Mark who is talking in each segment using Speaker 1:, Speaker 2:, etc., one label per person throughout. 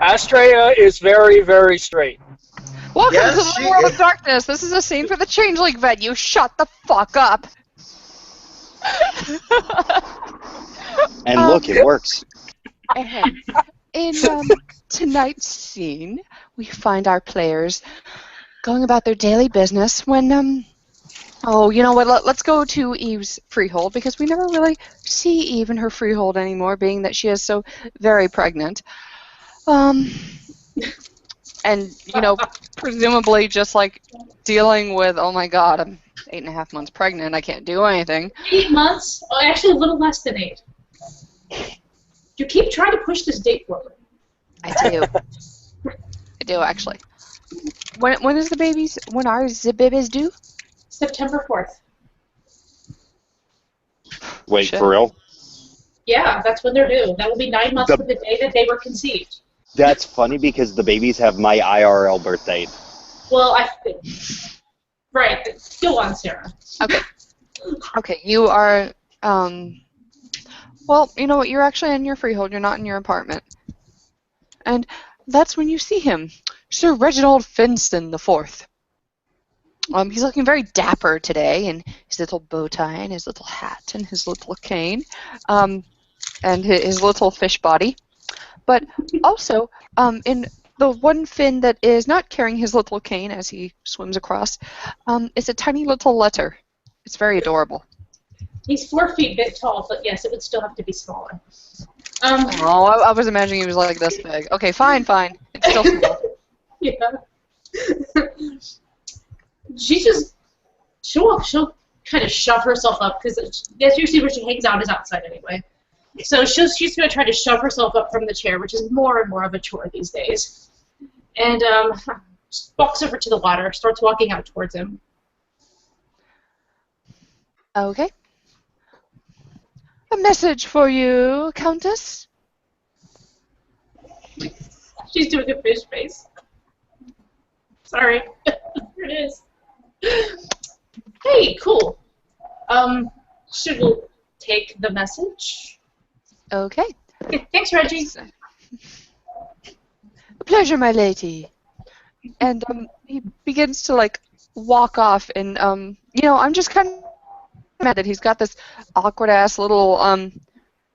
Speaker 1: Astrea is very, very straight.
Speaker 2: Welcome
Speaker 3: Yes,
Speaker 2: to
Speaker 3: she
Speaker 2: the world
Speaker 3: is.
Speaker 2: of darkness. This is a scene for the Changeling vet. You shut the fuck up.
Speaker 4: And look, it works.
Speaker 2: And in tonight's scene, we find our players going about their daily business when, oh, you know what, let's go to Eve's freehold, because we never really see Eve in her freehold anymore, being that she is so very pregnant. And, you know, presumably just, like, dealing with, oh my god, I'm 8.5 months pregnant, I can't do anything.
Speaker 5: 8 months? Oh, actually, a little less than 8. You keep trying to push this date forward.
Speaker 2: I do. I do, actually. When is the babies, when are the babies due?
Speaker 5: September 4th.
Speaker 4: Wait,
Speaker 2: Shit.
Speaker 4: for real?
Speaker 5: Yeah, that's when they're due. That will be 9 months from the day that they were conceived.
Speaker 4: That's funny because the babies have my IRL birth date.
Speaker 5: Well, right. Go on, Sarah.
Speaker 2: Okay. Okay, you are, well, you know what, you're actually in your freehold, you're not in your apartment. And that's when you see him, Sir Reginald Finston IV. He's looking very dapper today, in his little bow tie, and his little hat, and his little cane, and his little fish body. But also, in the one fin that is not carrying his little cane as he swims across, is a tiny little letter. It's very adorable.
Speaker 5: He's 4 feet bit tall, but yes, it would still have to be smaller.
Speaker 2: Oh, I was imagining he was like this big. Okay, fine. It's still small.
Speaker 5: Yeah. She'll kind of shove herself up, because that's usually where she hangs out, is outside anyway. So she's going to try to shove herself up from the chair, which is more and more of a chore these days. And walks over to the water, starts walking out towards him.
Speaker 2: Okay. A message for you, Countess.
Speaker 5: She's doing a fish face. Sorry. Here it is. Hey, cool. Should we take the message?
Speaker 2: Okay.
Speaker 5: Thanks, Reggie.
Speaker 2: A pleasure, my lady. And he begins to like walk off, and you know, I'm just kind of mad that he's got this awkward ass little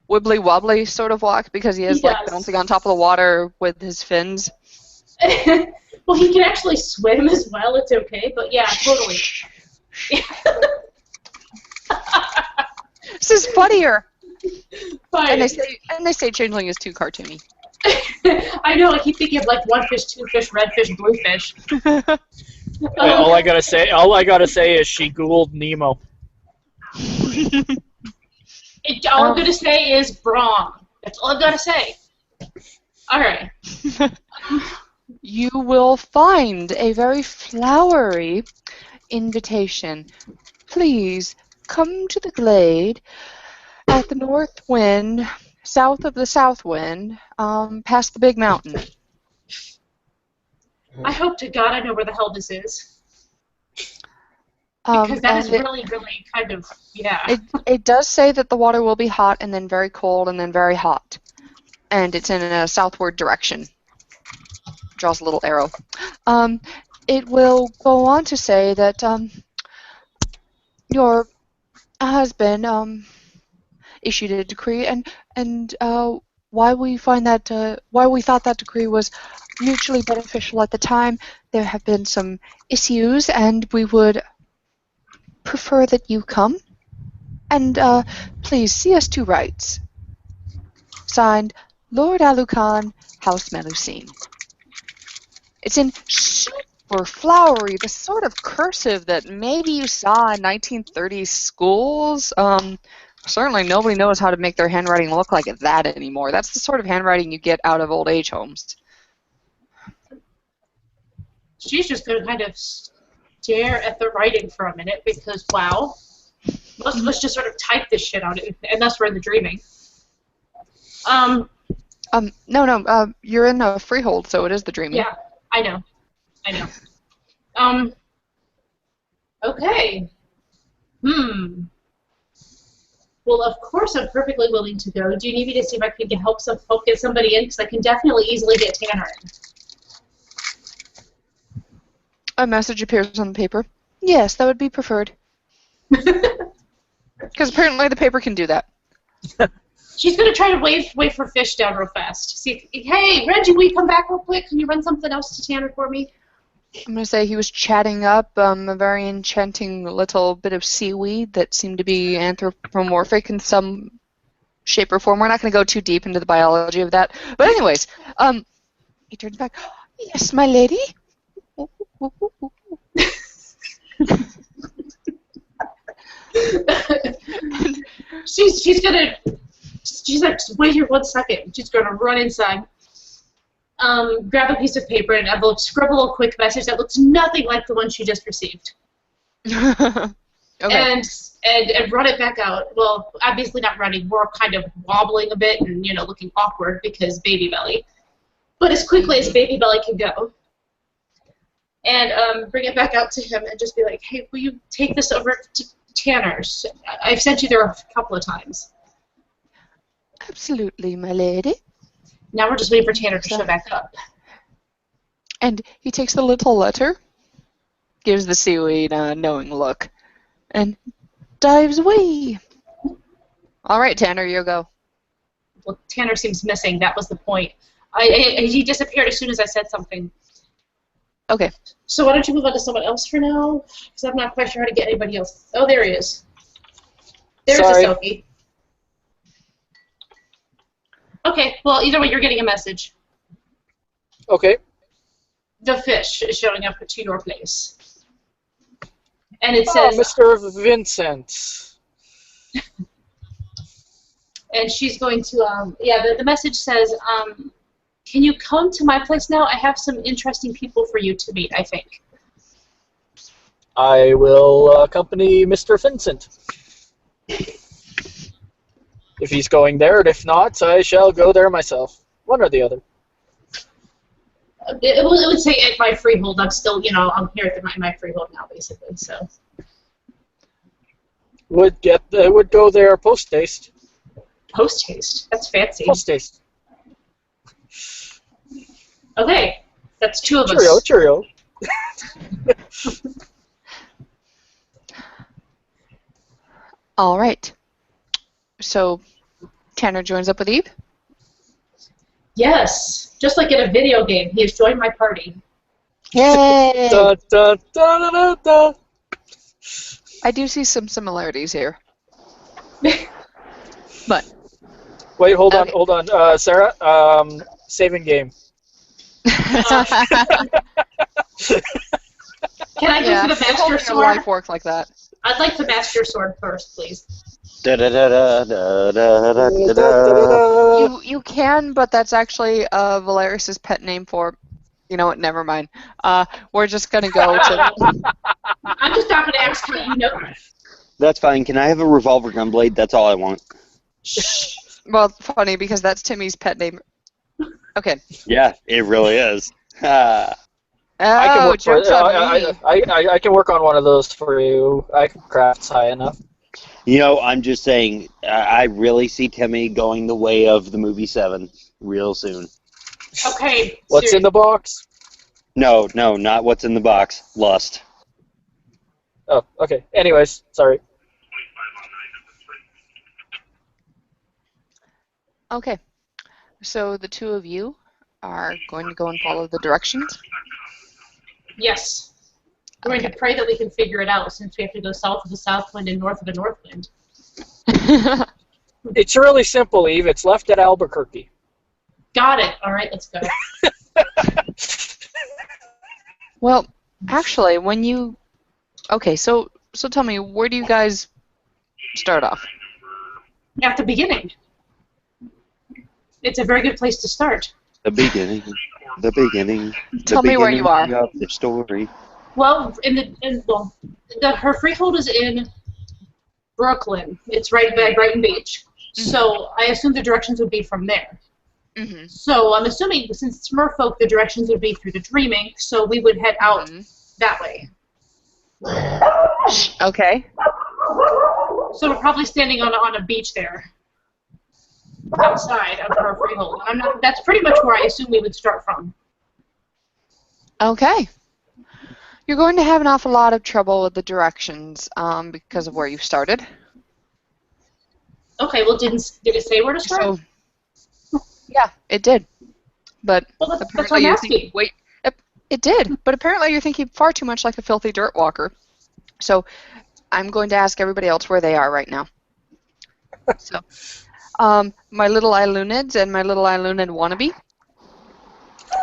Speaker 2: wibbly wobbly sort of walk, because he is like bouncing on top of the water with his fins.
Speaker 5: Well, he can actually swim as well. It's okay, but yeah, totally.
Speaker 2: This is funnier.
Speaker 5: Fine.
Speaker 2: And they say Changeling is too cartoony.
Speaker 5: I know. I keep thinking of like one fish, two fish, red fish, blue fish.
Speaker 1: All I gotta say is she Googled Nemo.
Speaker 5: All I'm gonna say is wrong. That's all I'm gonna say. All right.
Speaker 2: You will find a very flowery invitation. Please come to the glade at the north wind, south of the south wind, past the big mountain.
Speaker 5: I hope to God I know where the hell this is. Because that is really, really kind of, yeah.
Speaker 2: It does say that the water will be hot and then very cold and then very hot. And it's in a southward direction. Draws a little arrow. It will go on to say that your husband issued a decree, and why we thought that decree was mutually beneficial at the time. There have been some issues, and we would prefer that you come. And please see us to rights. Signed, Lord Alucard, House Melusine. It's in super flowery, the sort of cursive that maybe you saw in 1930s schools. Certainly nobody knows how to make their handwriting look like that anymore. That's the sort of handwriting you get out of old age homes.
Speaker 5: She's just going to kind of stare at the writing for a minute because, wow, most of us just sort of type this shit out, and that's where the dreaming.
Speaker 2: No, you're in a freehold, so it is the dreaming.
Speaker 5: Yeah, I know. Okay. Well, Well, of course I'm perfectly willing to go. Do you need me to see if I can help get somebody in? Because I can definitely easily get Tanner in.
Speaker 2: A message appears on the paper. Yes, that would be preferred. Because apparently the paper can do that.
Speaker 5: She's going to try to wave her fish down real fast. See, hey, Reggie, will you come back real quick? Can you run something else to Tanner for me?
Speaker 2: I'm going to say he was chatting up a very enchanting little bit of seaweed that seemed to be anthropomorphic in some shape or form. We're not going to go too deep into the biology of that. But anyways, he turns back. Yes, my lady.
Speaker 5: She's like, wait here 1 second. She's gonna run inside, grab a piece of paper and envelope, scribble a quick message that looks nothing like the one she just received.
Speaker 2: Okay.
Speaker 5: And run it back out. Well, obviously not running. We're kind of wobbling a bit and looking awkward because baby belly. But as quickly as baby belly can go. And bring it back out to him and just be like, hey, will you take this over to Tanner's? I've sent you there a couple of times.
Speaker 2: Absolutely, my lady.
Speaker 5: Now we're just waiting for Tanner to show back up.
Speaker 2: And he takes the little letter, gives the seaweed a knowing look, and dives away. All right, Tanner, you go.
Speaker 5: Well, Tanner seems missing. That was the point. He disappeared as soon as I said something.
Speaker 2: Okay.
Speaker 5: So why don't you move on to someone else for now? Because I'm not quite sure how to get anybody else. Oh, there he is. There's a Sophie. Okay, well, either way, you're getting a message.
Speaker 1: Okay.
Speaker 5: The fish is showing up to your place. And it says...
Speaker 1: Mr. Vincent.
Speaker 5: And she's going to, the message says, can you come to my place now? I have some interesting people for you to meet, I think.
Speaker 1: I will accompany Mr. Vincent. If he's going there, and if not, I shall go there myself. One or the other.
Speaker 5: It would say at my freehold. I'm still, I'm here at my freehold now, basically. So.
Speaker 1: Would go there post haste.
Speaker 5: Post haste. That's fancy.
Speaker 1: Post haste.
Speaker 5: Okay, that's 2 of
Speaker 1: us. Cheerio.
Speaker 2: All right. So, Tanner joins up with Eve?
Speaker 5: Yes, just like in a video game, he has joined my party.
Speaker 2: Yay!
Speaker 1: Da, da, da, da, da, da.
Speaker 2: I do see some similarities here. But.
Speaker 1: Wait, hold on. Sarah, saving game.
Speaker 5: Can I go for the master sword?
Speaker 2: Life works like that.
Speaker 5: I'd like the master sword first, please.
Speaker 2: You can, but that's actually Valeris's pet name for. You know what? Never mind. We're just gonna go to.
Speaker 5: I'm just not gonna ask how you know.
Speaker 4: That's fine. Can I have a revolver gun blade? That's all I want.
Speaker 2: Well, funny because that's Timmy's pet name. Okay.
Speaker 4: Yeah, it really is.
Speaker 2: Oh, joke's on me.
Speaker 1: I can work on one of those for you. I can craft high enough.
Speaker 4: I'm just saying, I really see Timmy going the way of the movie 7 real soon.
Speaker 5: Okay.
Speaker 1: What's in the box?
Speaker 4: No, not what's in the box. Lust.
Speaker 1: Oh, okay. Anyways, sorry.
Speaker 2: Okay. So the 2 of you are going to go and follow the directions?
Speaker 5: Yes. We're going to pray that we can figure it out since we have to go south of the south wind and north of the north wind.
Speaker 1: It's really simple, Eve. It's left at Albuquerque.
Speaker 5: Got it. All right, let's go.
Speaker 2: Well, actually, when you... Okay, so tell me, where do you guys start off?
Speaker 5: At the beginning. It's a very good place to start.
Speaker 4: The beginning.
Speaker 2: Tell me where you are.
Speaker 4: Of the story.
Speaker 5: Well, her freehold is in Brooklyn. It's right by Brighton Beach. Mm-hmm. So I assume the directions would be from there. Mm-hmm. So I'm assuming since it's Merfolk, the directions would be through the Dreaming. So we would head out that way.
Speaker 2: Okay.
Speaker 5: So we're probably standing on a beach there, outside of our freehold. That's pretty much where I assume we would start from.
Speaker 2: Okay. You're going to have an awful lot of trouble with the directions because of where you started.
Speaker 5: Okay, well, did it say where to start?
Speaker 2: So, yeah, it did. But
Speaker 5: Well, that's what
Speaker 2: apparently
Speaker 5: I'm
Speaker 2: you're
Speaker 5: asking.
Speaker 2: thinking, wait, it did. But apparently you're thinking far too much like a filthy dirt walker. So I'm going to ask everybody else where they are right now. So, my little Ilunids and my little Ilunid wannabe,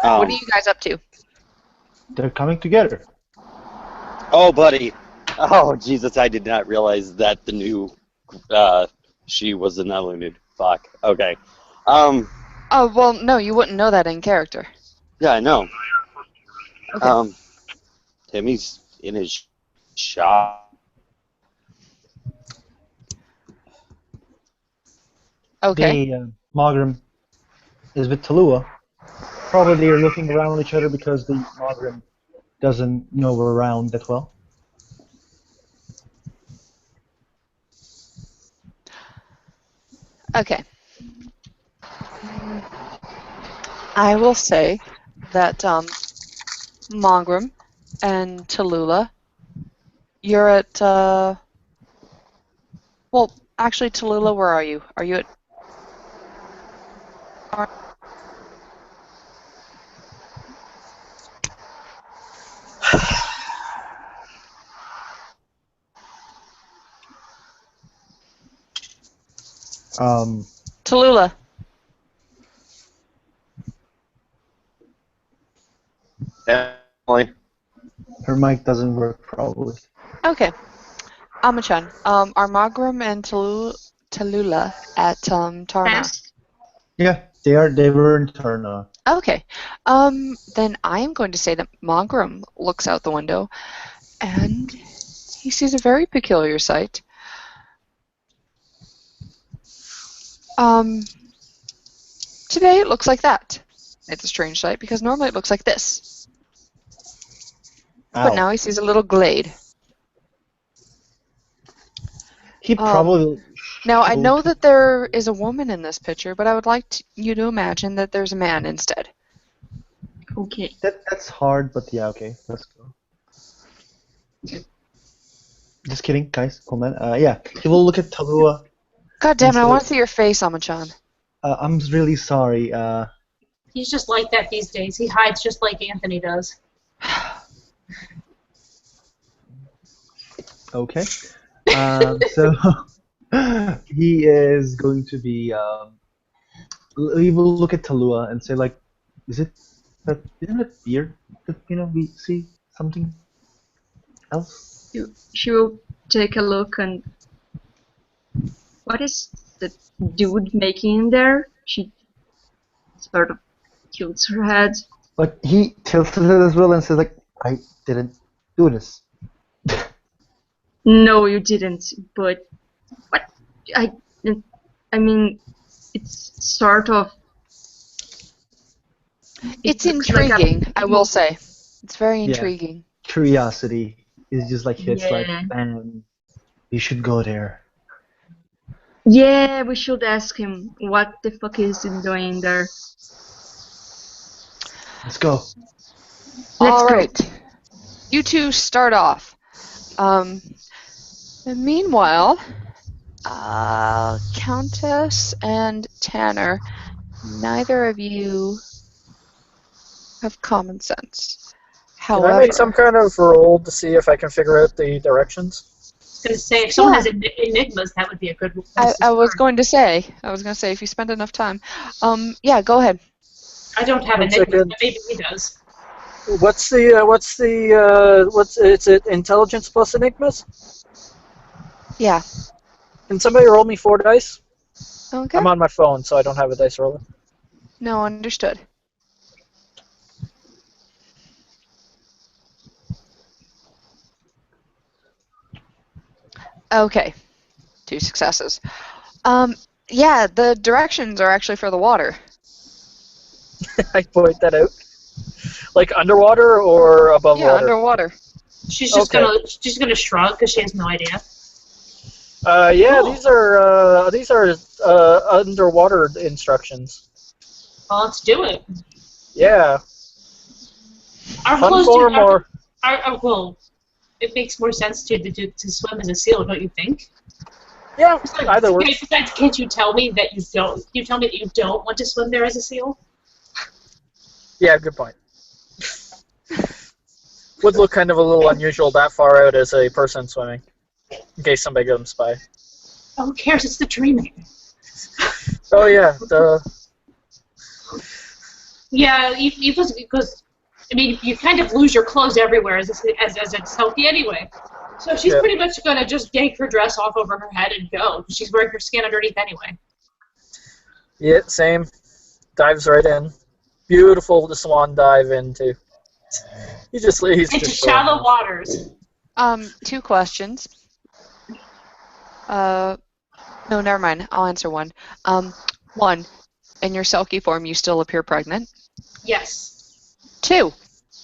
Speaker 2: what are you guys up to?
Speaker 3: They're coming together.
Speaker 4: Oh, buddy. Oh, Jesus, I did not realize that the new she was an Elunid. Fuck. Okay.
Speaker 2: Oh, well, no, you wouldn't know that in character.
Speaker 4: Yeah, I know.
Speaker 2: Okay.
Speaker 4: Timmy's in his shop.
Speaker 2: Okay.
Speaker 3: The Mogram is with Talua. Probably they're looking around each other because the Mogram doesn't know we're around that well.
Speaker 2: Okay. I will say that Mogram and Tallulah, you're at, well, actually, Tallulah, where are you? Are you at... Tallulah.
Speaker 4: Definitely.
Speaker 3: Her mic doesn't work probably.
Speaker 2: Okay. Amachan, are Mogram and Tallulah at Tarna?
Speaker 6: Yes.
Speaker 3: Yeah, they were in Turna.
Speaker 2: Okay. Then I am going to say that Mogram looks out the window and he sees a very peculiar sight. Today it looks like that. It's a strange sight because normally it looks like this. But
Speaker 3: Ow.
Speaker 2: now he sees a little glade.
Speaker 3: He probably...
Speaker 2: Now I know that there is a woman in this picture, but I would like you to imagine that there's a man instead.
Speaker 6: Okay.
Speaker 3: That's hard, but yeah, okay, let's go. Just kidding, guys. Hold on. Yeah, he will look at Talua.
Speaker 2: God damn it, I
Speaker 3: Instead-
Speaker 2: want to see your face, Amachan.
Speaker 3: I'm really sorry.
Speaker 5: He's just like that these days. He hides just like Anthony does.
Speaker 3: Okay. So he is going to be. He will look at Talua and say, like, isn't it weird that we see something else?
Speaker 6: She will take a look and what is the dude making in there? She sort of tilts her head.
Speaker 3: But he tilted it as well and says, like, I didn't do this.
Speaker 6: No, you didn't. But what? I mean, it's sort of.
Speaker 2: It's
Speaker 6: looks like a-
Speaker 2: intriguing, I will say. It's very
Speaker 3: Yeah.
Speaker 2: intriguing.
Speaker 3: Curiosity is just like hits, like,
Speaker 6: Yeah.
Speaker 3: man, we should go there.
Speaker 6: Yeah, we should ask him what the fuck is he doing there.
Speaker 3: Let's go.
Speaker 2: All
Speaker 6: go.
Speaker 2: right. You two start off. And meanwhile, Countess and Tanner, neither of you have common sense.
Speaker 1: Can
Speaker 2: However,
Speaker 1: I make some kind of roll to see if I can figure out the directions?
Speaker 5: I was going to say, if someone
Speaker 2: Yeah.
Speaker 5: has enigmas, that would be a good one.
Speaker 2: I was going to say if you spend enough time. Yeah, go ahead.
Speaker 5: I don't have
Speaker 1: One
Speaker 5: enigmas,
Speaker 1: second.
Speaker 5: but maybe he does.
Speaker 1: What's it intelligence plus enigmas?
Speaker 2: Yeah.
Speaker 1: Can somebody roll me 4 dice?
Speaker 2: Okay.
Speaker 1: I'm on my phone, so I don't have a dice roller.
Speaker 2: No, understood. Okay. 2 successes. Yeah, the directions are actually for the water.
Speaker 1: I point that out. Like underwater or above
Speaker 2: Yeah,
Speaker 1: water?
Speaker 2: underwater.
Speaker 5: She's just
Speaker 1: Okay.
Speaker 5: gonna shrug because she has no idea.
Speaker 1: Yeah,
Speaker 5: Cool.
Speaker 1: these are underwater instructions.
Speaker 5: Well, let's do it.
Speaker 1: Yeah,
Speaker 5: Our
Speaker 1: fun
Speaker 5: clothes
Speaker 1: form
Speaker 5: do.
Speaker 1: or
Speaker 5: Well, it makes more sense to swim as a seal, don't you think?
Speaker 1: yeah, either works.
Speaker 5: Besides, can't you tell me that you don't? You tell me that you don't want to swim there as a seal?
Speaker 1: Yeah, good point. Would look kind of a little unusual that far out as a person swimming, in case somebody comes by.
Speaker 5: Oh, who cares? It's the dreaming.
Speaker 1: Oh yeah,
Speaker 5: Yeah, because I mean, you kind of lose your clothes everywhere as a selkie anyway. So she's
Speaker 1: Yeah.
Speaker 5: pretty much gonna just yank her dress off over her head and go. She's wearing her skin underneath anyway.
Speaker 1: Yeah, same. Dives right in. Beautiful the swan dive into. He's
Speaker 5: Into
Speaker 1: just
Speaker 5: shallow waters.
Speaker 2: 2 questions. No, never mind. I'll answer one. 1, in your selkie form, you still appear pregnant.
Speaker 5: Yes.
Speaker 2: 2,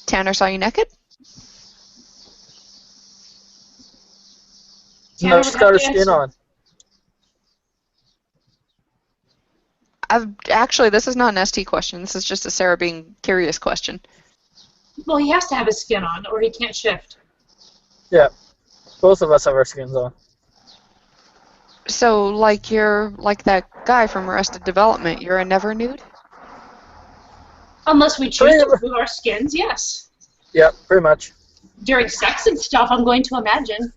Speaker 2: Tanner saw you naked.
Speaker 5: Tanner
Speaker 1: No,
Speaker 5: would
Speaker 1: she's
Speaker 5: have
Speaker 1: got her
Speaker 5: to
Speaker 1: skin
Speaker 5: answer.
Speaker 1: on.
Speaker 2: Actually, this is not an ST question. This is just a Sarah being curious question.
Speaker 5: Well, he has to have his skin on, or he can't shift.
Speaker 1: Yeah, both of us have our skins on.
Speaker 2: So, you're like that guy from Arrested Development. You're a never nude.
Speaker 5: Unless we choose to remove our skins, yes.
Speaker 1: Yeah, pretty much.
Speaker 5: During sex and stuff, I'm going to imagine.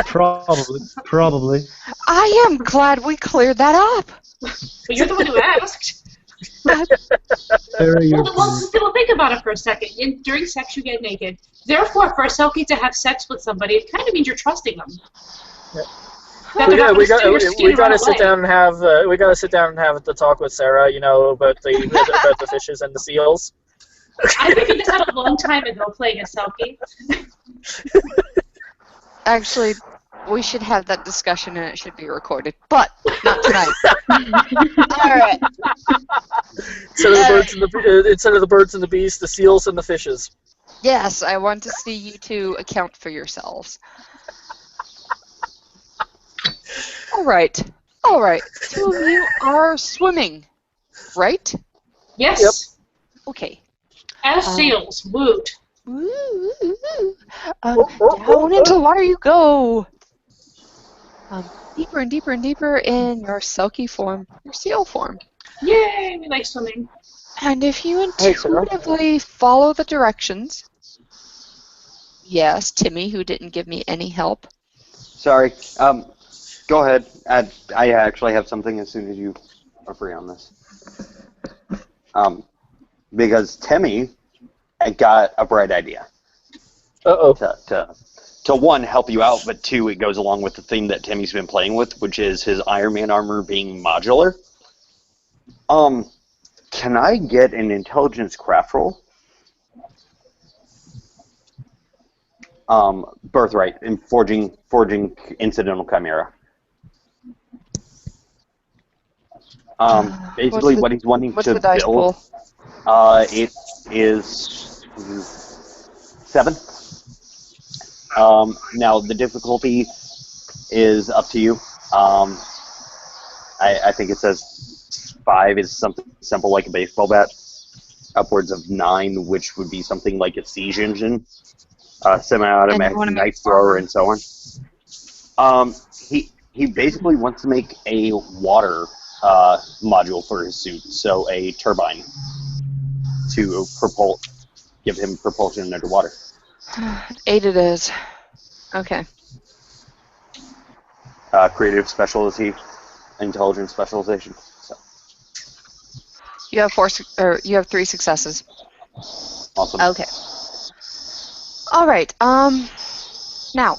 Speaker 3: Probably.
Speaker 2: I am glad we cleared that up.
Speaker 5: But you're the one who asked.
Speaker 3: Sarah, you're
Speaker 5: Well, think about it for a second. During sex, you get naked. Therefore, for a selkie to have sex with somebody, it kind of means you're trusting them.
Speaker 1: Yeah.
Speaker 5: That they're not
Speaker 1: We
Speaker 5: gonna steal your skin and run
Speaker 1: gotta sit
Speaker 5: away.
Speaker 1: down and have the talk with Sarah, about the fishes and the seals.
Speaker 5: I figured this out a long time ago playing a selkie.
Speaker 2: Actually, we should have that discussion and it should be recorded, but not tonight. All right.
Speaker 1: Instead of the birds and the bees, the seals and the fishes.
Speaker 2: Yes, I want to see you two account for yourselves. All right. 2 of you are swimming, right?
Speaker 5: Yes.
Speaker 1: Yep.
Speaker 2: Okay.
Speaker 5: As seals, woot.
Speaker 2: Down into the water you go. Deeper and deeper and deeper in your selkie form, your seal form.
Speaker 5: Yay, we like swimming.
Speaker 2: And if you
Speaker 1: Hey, Sarah.
Speaker 2: intuitively follow the directions, yes, Timmy, who didn't give me any help.
Speaker 4: Sorry. Go ahead. I actually have something as soon as you are free on this. Because Timmy got a bright idea.
Speaker 1: Uh-oh.
Speaker 4: To one, help you out, but two, it goes along with the theme that Timmy's been playing with, which is his Iron Man armor being modular. Can I get an intelligence craft roll? Birthright in forging incidental chimera. Basically, what he's wanting
Speaker 2: what's
Speaker 4: to
Speaker 2: the dice
Speaker 4: build.
Speaker 2: pool?
Speaker 4: It is 7. Now the difficulty is up to you. I think it says 5 is something simple like a baseball bat. Upwards of 9, which would be something like a siege engine, semi-automatic knife thrower, and so on. He basically wants to make a water module for his suit, so a turbine to give him propulsion underwater.
Speaker 2: 8 it is. Okay.
Speaker 4: Creative specialty, intelligence specialization. So.
Speaker 2: You have 3 successes.
Speaker 4: Awesome.
Speaker 2: Okay. All right. Now,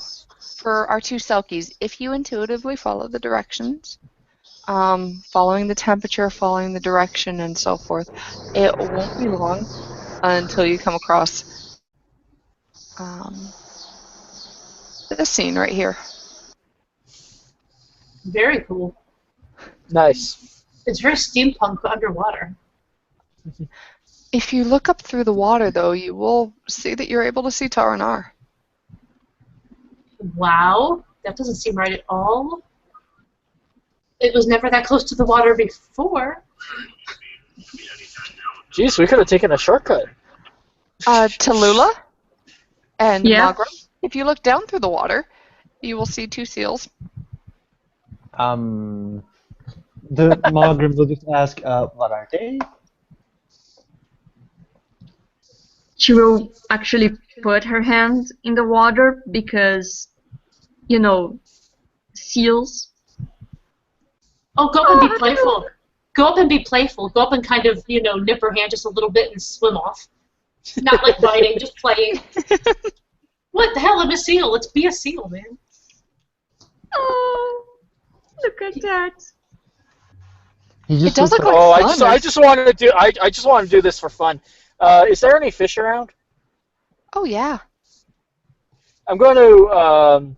Speaker 2: for our 2 selkies, if you intuitively follow the directions, following the temperature, following the direction, and so forth, it won't be long until you come across this scene right here.
Speaker 5: Very cool.
Speaker 1: Nice.
Speaker 5: It's very steampunk underwater.
Speaker 2: If you look up through the water, though, you will see that you're able to see Taranar.
Speaker 5: Wow. That doesn't seem right at all. It was never that close to the water before.
Speaker 1: Jeez, we could have taken a shortcut.
Speaker 2: Tallulah and
Speaker 6: Yeah.
Speaker 2: Magram, if you look down through the water, you will see 2 seals.
Speaker 3: The Margaret will just ask, what are they?
Speaker 6: She will actually put her hand in the water because, you know, seals.
Speaker 5: Oh, go up and be playful. Go up and be playful. Go up and kind of, nip her hand just a little bit and swim off. Not like biting, just playing. What the hell? I'm a seal. Let's be a seal, man.
Speaker 6: Oh, look at that.
Speaker 3: He
Speaker 2: It does look like
Speaker 1: Oh,
Speaker 2: fun.
Speaker 1: I just wanted to do. I just wanted to do this for fun. Is there any fish around?
Speaker 2: Oh, yeah.
Speaker 1: I'm going to.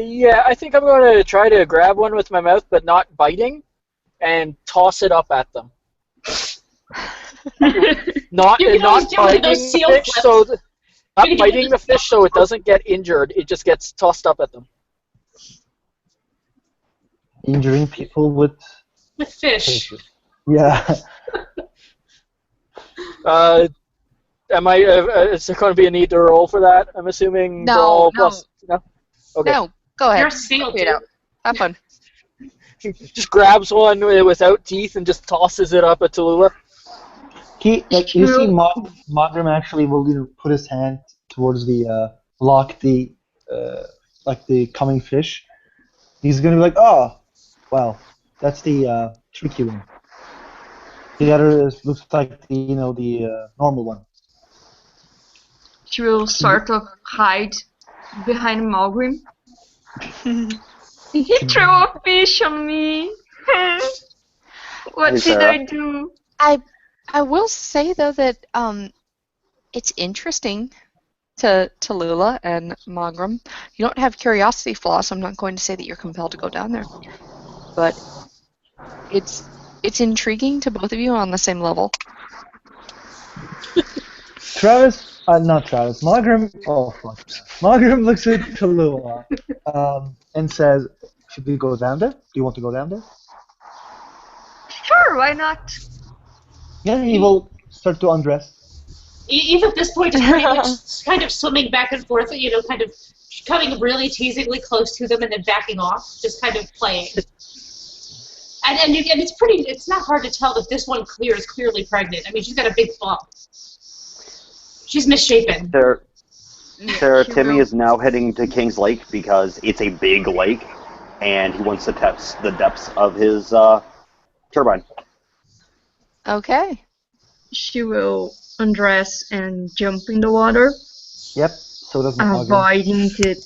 Speaker 1: Yeah, I think I'm going to try to grab one with my mouth, but not biting, and toss it up at them. Not
Speaker 5: You can always
Speaker 1: not
Speaker 5: do one of
Speaker 1: biting
Speaker 5: those
Speaker 1: the
Speaker 5: seal
Speaker 1: fish,
Speaker 5: flips.
Speaker 1: so not
Speaker 5: You can do
Speaker 1: biting the fish so it doesn't get injured. It just gets tossed up at them.
Speaker 3: Injuring people with
Speaker 5: With fish.
Speaker 3: fishes. Yeah.
Speaker 1: Am I? Is there going to be a need to roll for that? I'm assuming
Speaker 2: No,
Speaker 1: brawl
Speaker 2: no.
Speaker 1: plus. No. Okay.
Speaker 2: No, go ahead.
Speaker 5: You're a seal,
Speaker 2: Figure it
Speaker 5: dude.
Speaker 2: out. Have fun.
Speaker 1: He just grabs one without teeth and just tosses it up at Tallulah.
Speaker 3: You see, Magram actually will put his hand towards the block the like the coming fish. He's gonna be like, oh, well, that's the tricky one. The other looks like the the normal one.
Speaker 6: She will sort of hide behind Malgrim. He threw a fish on me. What
Speaker 4: Hey,
Speaker 6: did
Speaker 4: Sarah.
Speaker 6: I do?
Speaker 2: I will say, though, that it's interesting to Tallulah and Magram. You don't have curiosity flaw, so I'm not going to say that you're compelled to go down there. But it's intriguing to both of you on the same level.
Speaker 3: Not Travis. Magram. Oh fuck. Magram looks at Tallulah and says, "Should we go down there? Do you want to go down there?"
Speaker 6: Sure, why not?
Speaker 3: Yeah, he will start to undress.
Speaker 5: Eve at this point is pretty much kind of swimming back and forth, kind of coming really teasingly close to them and then backing off, just kind of playing. And it's not hard to tell that this one is clearly pregnant. I mean, she's got a big bump. She's misshapen.
Speaker 4: Sarah, Timmy is now heading to King's Lake because it's a big lake, and he wants to test the depths of his turbine.
Speaker 2: Okay.
Speaker 6: She will undress and jump in the water,
Speaker 3: Yep. So does Magram.
Speaker 6: avoiding the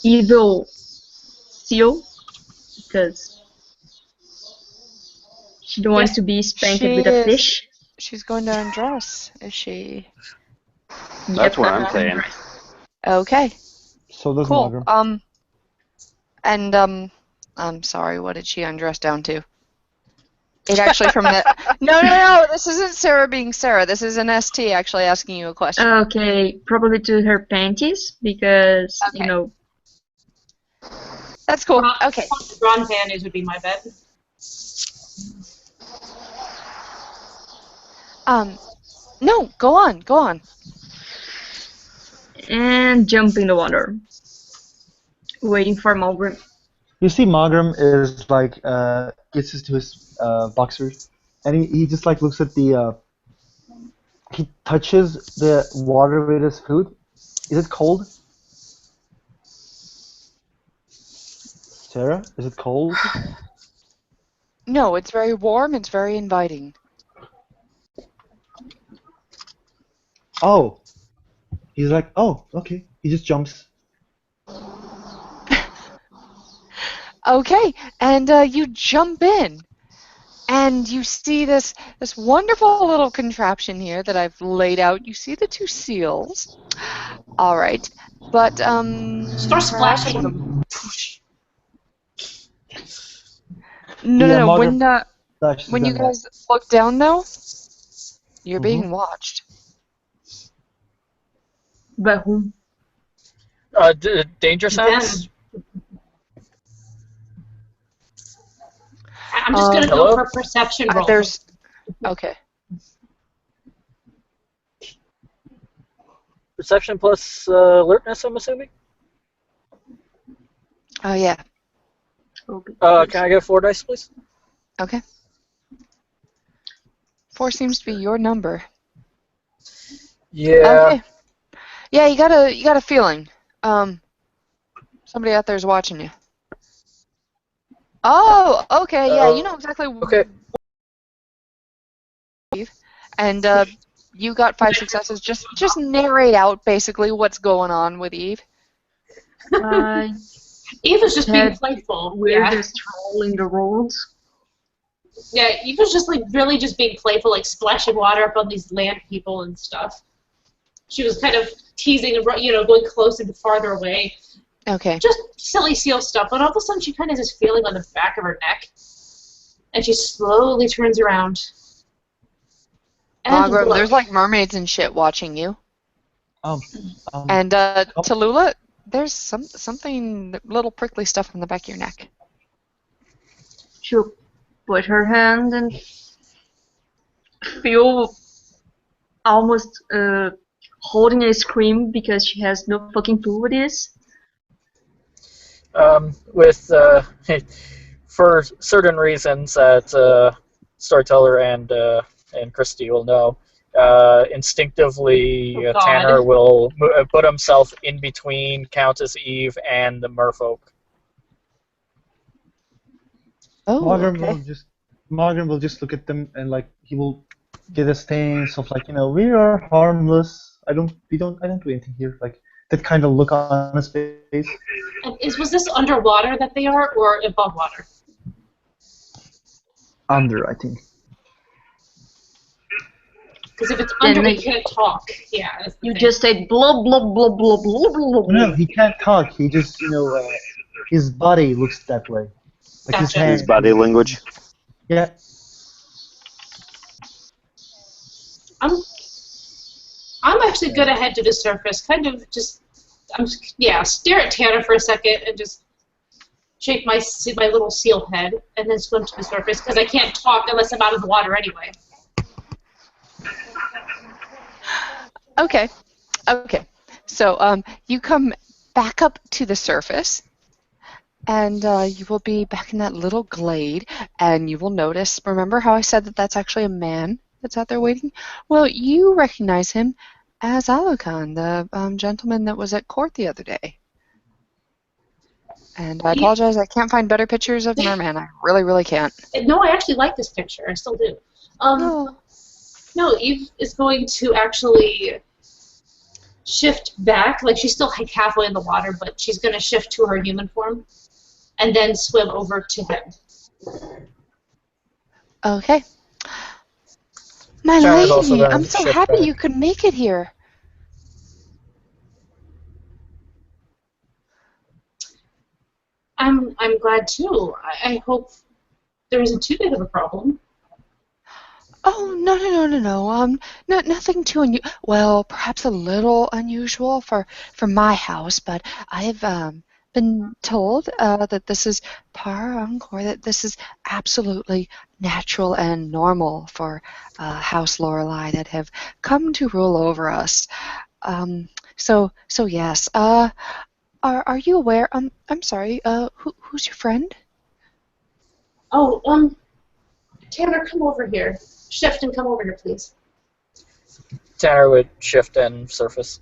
Speaker 6: evil seal because she don't want to be spanked with a fish.
Speaker 2: She's going to undress, is she?
Speaker 4: That's what I'm saying.
Speaker 2: Okay.
Speaker 3: So does
Speaker 2: Cool.
Speaker 3: Magram.
Speaker 2: I'm sorry, what did she undress down to? It actually from the... No, this isn't Sarah being Sarah. This is an ST actually asking you a question.
Speaker 6: Okay, probably to her panties because,
Speaker 2: Okay. That's cool. Okay.
Speaker 5: Ron panties would be my bet.
Speaker 2: No, go on.
Speaker 6: And jump in the water. Waiting for Malgrim.
Speaker 3: You see, Magram is like gets into his boxers, and he just like looks at the. He touches the water with his foot. Is it cold? Sarah, is it cold?
Speaker 2: No, it's very warm. It's very inviting.
Speaker 3: Oh. He's like, oh, okay. He just jumps.
Speaker 2: Okay, and you jump in, and you see this wonderful little contraption here that I've laid out. You see the 2 seals. All right, but
Speaker 5: Start splashing them.
Speaker 2: No.
Speaker 3: Flashes
Speaker 2: When you
Speaker 3: them.
Speaker 2: guys look down, though, you're being watched.
Speaker 6: By whom?
Speaker 1: Danger sense?
Speaker 5: I'm just gonna
Speaker 1: Hello?
Speaker 5: go for perception roll.
Speaker 2: There's... Okay.
Speaker 1: Perception plus alertness, I'm assuming?
Speaker 2: Oh, yeah.
Speaker 1: Can I get 4 dice, please?
Speaker 2: Okay. 4 seems to be your number.
Speaker 1: Yeah.
Speaker 2: Okay. Yeah, you got a feeling. Somebody out there is watching you. Oh, okay, yeah, you know exactly.
Speaker 1: Okay.
Speaker 2: And you got 5 successes. Just narrate out basically what's going on with Eve.
Speaker 5: Eve was just being playful.
Speaker 6: Weirdest troll in the world.
Speaker 5: Yeah, Eve was just like really just being playful, like splashing water up on these land people and stuff. She was kind of teasing and going closer and farther away.
Speaker 2: Okay.
Speaker 5: Just silly seal stuff, but all of a sudden she kind of has this feeling on the back of her neck, and she slowly turns around. And
Speaker 2: Magram, there's like mermaids and shit watching you. And Tallulah, there's something little prickly stuff on the back of your neck.
Speaker 6: She'll put her hand and feel almost holding a scream because she has no fucking clue what it is.
Speaker 1: For certain reasons that Storyteller and Christy will know, instinctively Tanner will put himself in between Countess Eve and the Merfolk.
Speaker 2: Oh,
Speaker 3: Margaret will just look at them and like he will get a stance of like, we are harmless. I don't do anything here. Like that kind of look on his face.
Speaker 5: And was this underwater that they are, or above water?
Speaker 3: Under, I think.
Speaker 5: Because if it's under, he can't talk. Yeah.
Speaker 6: You just said blah blah blah blah blah blah.
Speaker 3: No, he can't talk. He just, his body looks that way. Like
Speaker 5: Gotcha.
Speaker 4: His body language.
Speaker 3: Yeah.
Speaker 5: I'm actually gonna head to the surface. Kind of just, stare at Tanner for a second and just shake my little seal head and then swim to the surface because I can't talk unless I'm out of the water anyway.
Speaker 2: Okay. So you come back up to the surface, and you will be back in that little glade, and you will notice. Remember how I said that that's actually a man that's out there waiting? Well, you recognize him as Alukan, the gentleman that was at court the other day. And I apologize, I can't find better pictures of Merman. I really, really can't.
Speaker 5: No, I actually like this picture. I still do. No, Eve is going to actually shift back. Like, she's still like halfway in the water, but she's going to shift to her human form and then swim over to him.
Speaker 2: Okay. My lady, I'm so happy you could make it here.
Speaker 5: I'm glad too. I hope there isn't too big of a problem.
Speaker 2: Oh, no. Nothing too unusual. Well, perhaps a little unusual for my house, but I've been told that this is par encore, that this is absolutely natural and normal for House Lorelei that have come to rule over us. So yes. Are you aware? I'm sorry. Who's your friend?
Speaker 5: Oh, Tanner, come over here. Shift and come over here, please.
Speaker 1: Tanner would shift and surface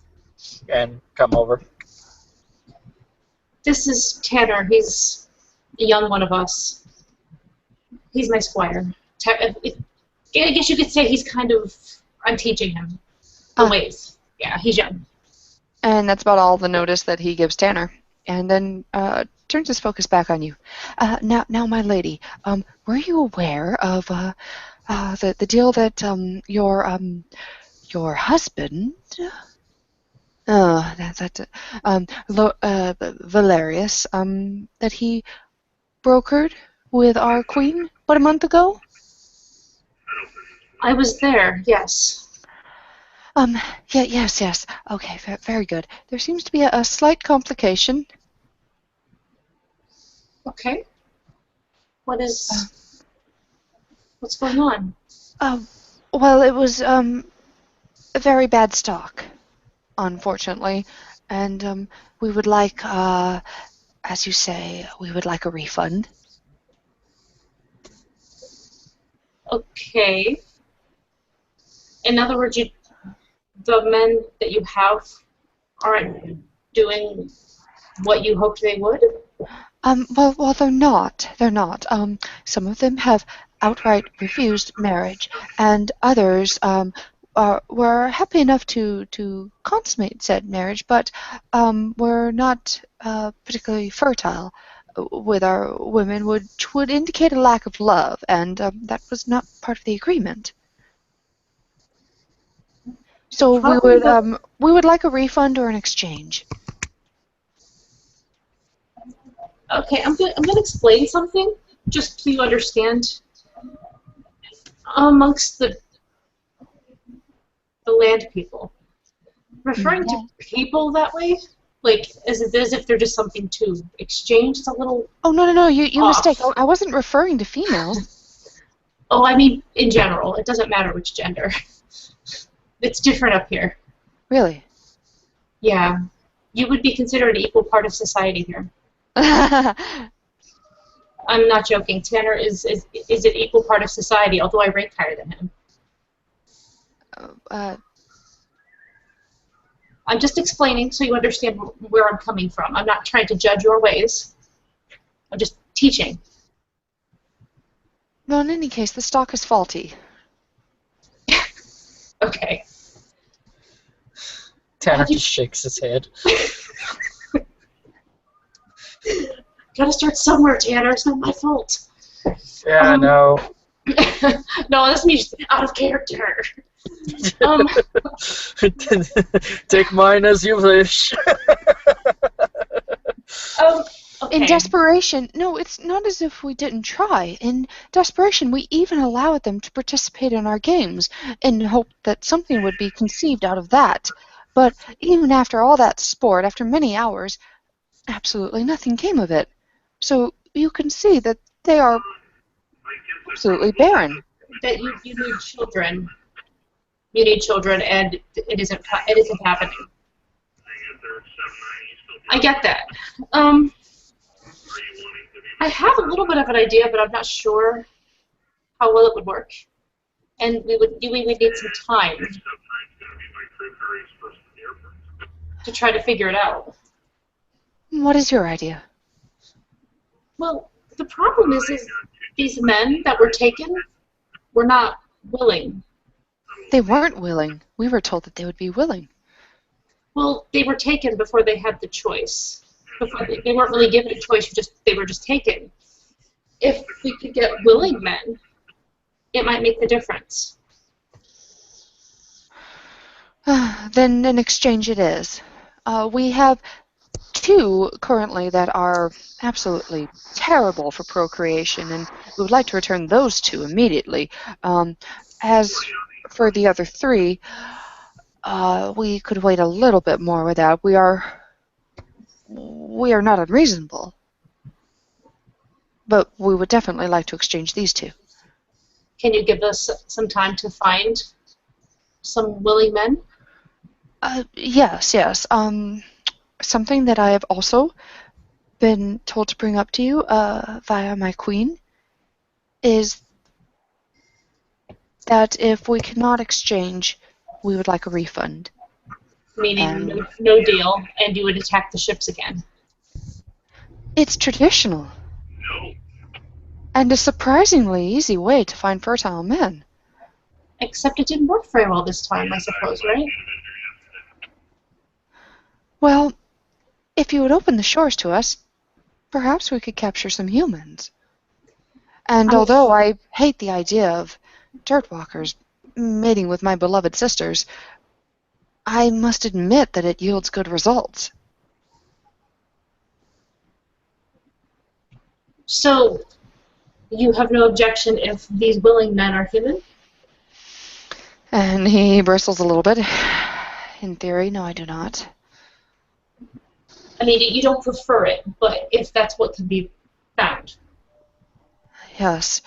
Speaker 1: and come over.
Speaker 5: This is Tanner. He's a young one of us. He's my squire. I guess you could say he's kind of... I'm teaching him the ways. Yeah, he's young.
Speaker 2: And that's about all the notice that he gives Tanner. And then turns his focus back on you. Now, my lady, were you aware of the deal that your husband, Valerius, that he brokered with our queen about a month ago?
Speaker 5: I was there, yes.
Speaker 2: Yeah, yes. Okay, very good. There seems to be a slight complication.
Speaker 5: Okay. What's going on?
Speaker 2: Well, it was, a very bad stock, unfortunately. And, we would like, as you say, we would like a refund.
Speaker 5: Okay. In other words, the men that you have aren't doing what you hoped they would?
Speaker 2: Well, they're not. They're not. Some of them have outright refused marriage, and others, were happy enough to consummate said marriage, but, were not, particularly fertile with our women, which would indicate a lack of love, and, that was not part of the agreement. So we would like a refund or an exchange.
Speaker 5: Okay, I'm gonna explain something just so you understand. Amongst the land people, referring to people that way, like as if they're just something to exchange, is a little.
Speaker 2: Oh no! You
Speaker 5: off.
Speaker 2: mistake. I wasn't referring to females.
Speaker 5: Oh, I mean in general. It doesn't matter which gender. It's different up here.
Speaker 2: Really?
Speaker 5: Yeah, you would be considered an equal part of society here. I'm not joking. Tanner is an equal part of society, although I rank higher than him. I'm just explaining so you understand where I'm coming from. I'm not trying to judge your ways. I'm just teaching.
Speaker 2: Well, in any case, the stock is faulty.
Speaker 5: Okay.
Speaker 1: Tanner just shakes his head.
Speaker 5: Gotta start somewhere, Tanner. It's not my fault.
Speaker 1: Yeah, no.
Speaker 5: No, this means out of character.
Speaker 1: Take mine as you wish.
Speaker 5: Okay.
Speaker 2: In desperation, no, it's not as if we didn't try. In desperation, we even allowed them to participate in our games in hope that something would be conceived out of that. But even after all that sport, after many hours, absolutely nothing came of it. So you can see that they are absolutely barren.
Speaker 5: That you need children. You need children, and it isn't happening. I get that. I have a little bit of an idea, but I'm not sure how well it would work. And we would need some time to try to figure it out.
Speaker 2: What is your idea?
Speaker 5: Well, the problem is these men that were taken were not willing.
Speaker 2: They weren't willing. We were told that they would be willing.
Speaker 5: Well, they were taken before they had the choice. They weren't really given a choice. They were just taken. If we could get willing men, it might make the difference.
Speaker 2: Then an exchange it is. We have 2 currently that are absolutely terrible for procreation, and we would like to return those 2 immediately. As for the other 3, we could wait a little bit more with that. We are not unreasonable, but we would definitely like to exchange these 2.
Speaker 5: Can you give us some time to find some willing men?
Speaker 2: Yes. Something that I have also been told to bring up to you via my queen is that if we cannot exchange, we would like a refund.
Speaker 5: Meaning no deal, and you would attack the ships again.
Speaker 2: It's traditional. And a surprisingly easy way to find fertile men.
Speaker 5: Except it didn't work very well this time, I suppose, right?
Speaker 2: Well, if you would open the shores to us, perhaps we could capture some humans. And although I hate the idea of dirtwalkers mating with my beloved sisters, I must admit that it yields good results.
Speaker 5: So, you have no objection if these willing men are human?
Speaker 2: And he bristles a little bit. In theory, no, I do not.
Speaker 5: I mean, you don't prefer it, but if that's what can be found.
Speaker 2: Yes.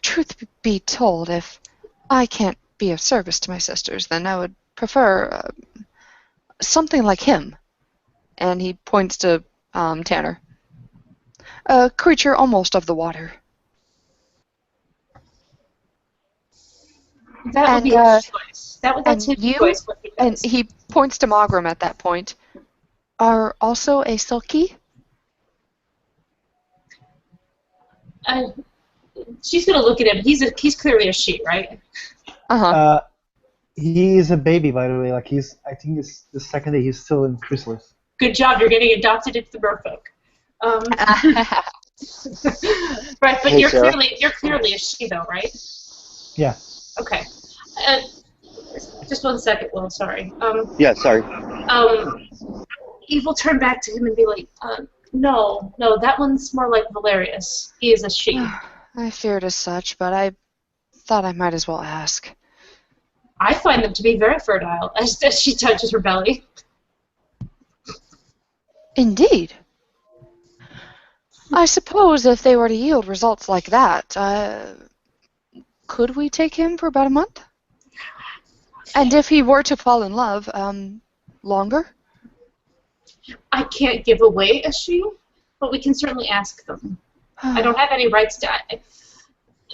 Speaker 2: Truth be told, if I can't be of service to my sisters, then I would prefer something like him. And he points to Tanner. A creature almost of the water.
Speaker 5: That would be his choice. That's his choice. What he does.
Speaker 2: And he points to Mogram at that point. Are also a Silky?
Speaker 5: She's gonna look at him. He's clearly a she, right?
Speaker 2: Uh-huh.
Speaker 3: He is a baby, by the way. Like I think it's the second day he's still in chrysalis.
Speaker 5: Good job. You're getting adopted into the Merfolk. Right, but
Speaker 4: Hey,
Speaker 5: you're
Speaker 4: Sarah.
Speaker 5: clearly a she, though, right?
Speaker 3: Yeah.
Speaker 5: Okay. Just 1 second, Will. Sorry.
Speaker 4: Yeah, sorry.
Speaker 5: Eve will turn back to him and be like, no, that one's more like Valerius. He is a she.
Speaker 2: I feared as such, but I thought I might as well ask.
Speaker 5: I find them to be very fertile, as she touches her belly.
Speaker 2: Indeed. I suppose if they were to yield results like that, could we take him for about a month? And if he were to fall in love, longer?
Speaker 5: I can't give away a she, but we can certainly ask them. I don't have any rights to it.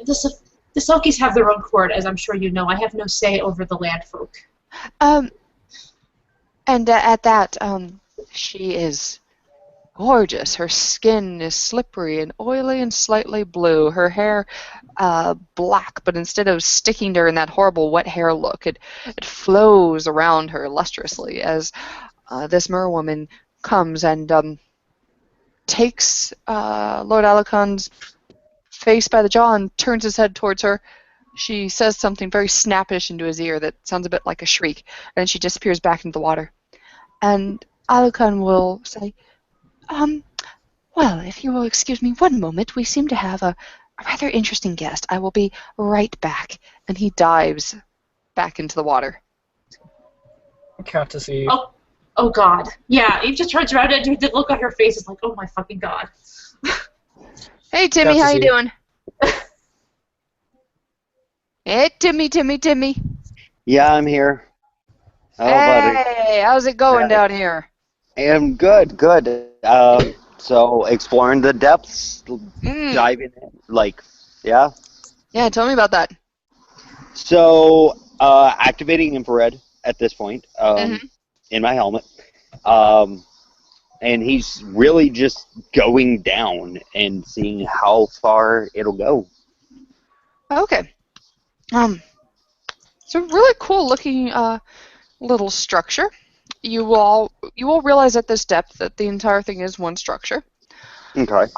Speaker 5: The Selkies have their own court, as I'm sure you know. I have no say over the land folk.
Speaker 2: And at that, she is gorgeous. Her skin is slippery and oily and slightly blue. Her hair, black, but instead of sticking to her in that horrible wet hair look, it flows around her lustrously as this merwoman comes and takes Lord Alacon's face by the jaw and turns his head towards her. She says something very snappish into his ear that sounds a bit like a shriek, and she disappears back into the water. And Alacon will say, well, if you will excuse me 1 moment, we seem to have a rather interesting guest. I will be right back. And he dives back into the water.
Speaker 1: Count to see.
Speaker 5: Oh God. Yeah, Eve just turns around and the look on her face is like, oh my fucking God.
Speaker 2: Hey, Timmy, how you doing? Hey, Timmy.
Speaker 4: Yeah, I'm here. Oh, buddy.
Speaker 2: Hey, how's it going down here?
Speaker 4: I'm good. So exploring the depths, diving in, yeah.
Speaker 2: Yeah, tell me about that.
Speaker 4: So activating infrared at this point in my helmet, and he's really just going down and seeing how far it'll go.
Speaker 2: Okay. It's a really cool looking little structure. You will realize at this depth that the entire thing is one structure.
Speaker 4: Okay.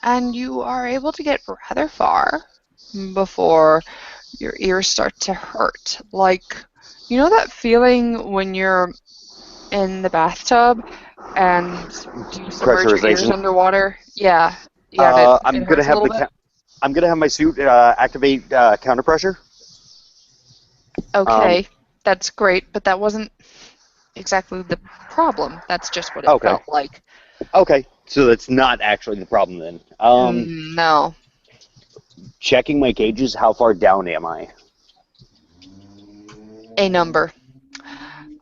Speaker 2: And you are able to get rather far before your ears start to hurt. Like, you know that feeling when you're in the bathtub and you submerge your ears underwater? Yeah.
Speaker 4: I'm gonna have my suit activate counter pressure.
Speaker 2: Okay, that's great, but that wasn't exactly the problem. That's just what it felt like.
Speaker 4: Okay, so that's not actually the problem then.
Speaker 2: No.
Speaker 4: Checking my gauges, how far down am I?
Speaker 2: A number.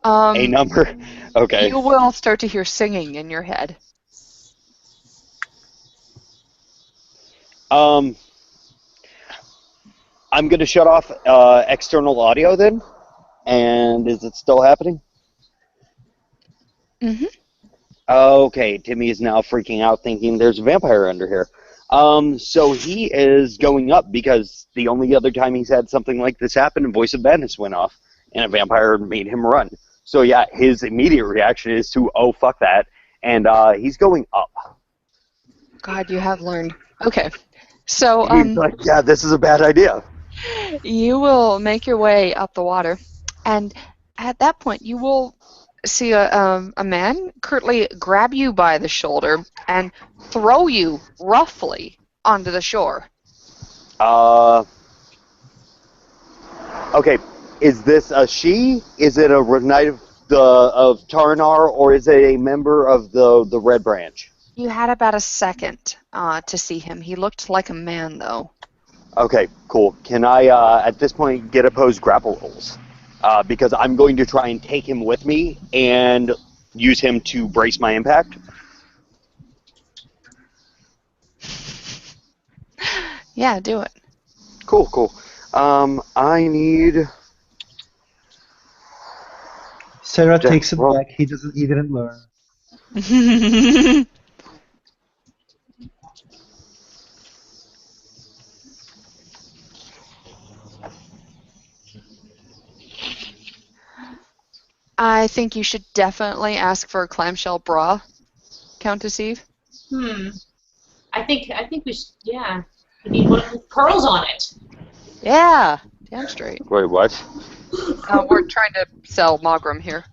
Speaker 4: A number? Okay.
Speaker 2: You will start to hear singing in your head.
Speaker 4: I'm going to shut off external audio then. And is it still happening?
Speaker 2: Mm-hmm.
Speaker 4: Okay, Timmy is now freaking out thinking there's a vampire under here. So he is going up because the only other time he's had something like this happen, a voice of madness went off, and a vampire made him run. So yeah, his immediate reaction is to, oh, fuck that, and he's going up.
Speaker 2: God, you have learned. Okay, so
Speaker 4: he's like, yeah, this is a bad idea.
Speaker 2: You will make your way up the water, and at that point, you will see a man curtly grab you by the shoulder and throw you roughly onto the shore.
Speaker 4: Okay, is this a she? Is it a knight of Tarnar, or is it a member of the Red Branch?
Speaker 2: You had about a second to see him. He looked like a man, though.
Speaker 4: Okay, cool. Can I, at this point, get opposed grapple rolls? Because I'm going to try and take him with me and use him to brace my impact.
Speaker 2: Yeah, do it.
Speaker 4: Cool. I need...
Speaker 3: Sarah
Speaker 4: Dex
Speaker 3: takes it
Speaker 4: roll.
Speaker 3: back. He didn't learn.
Speaker 2: I think you should definitely ask for a clamshell bra, Countess Eve.
Speaker 5: I think we should, yeah. We need one with pearls on it.
Speaker 2: Yeah, damn straight.
Speaker 4: Wait, what?
Speaker 2: We're trying to sell Mogram here.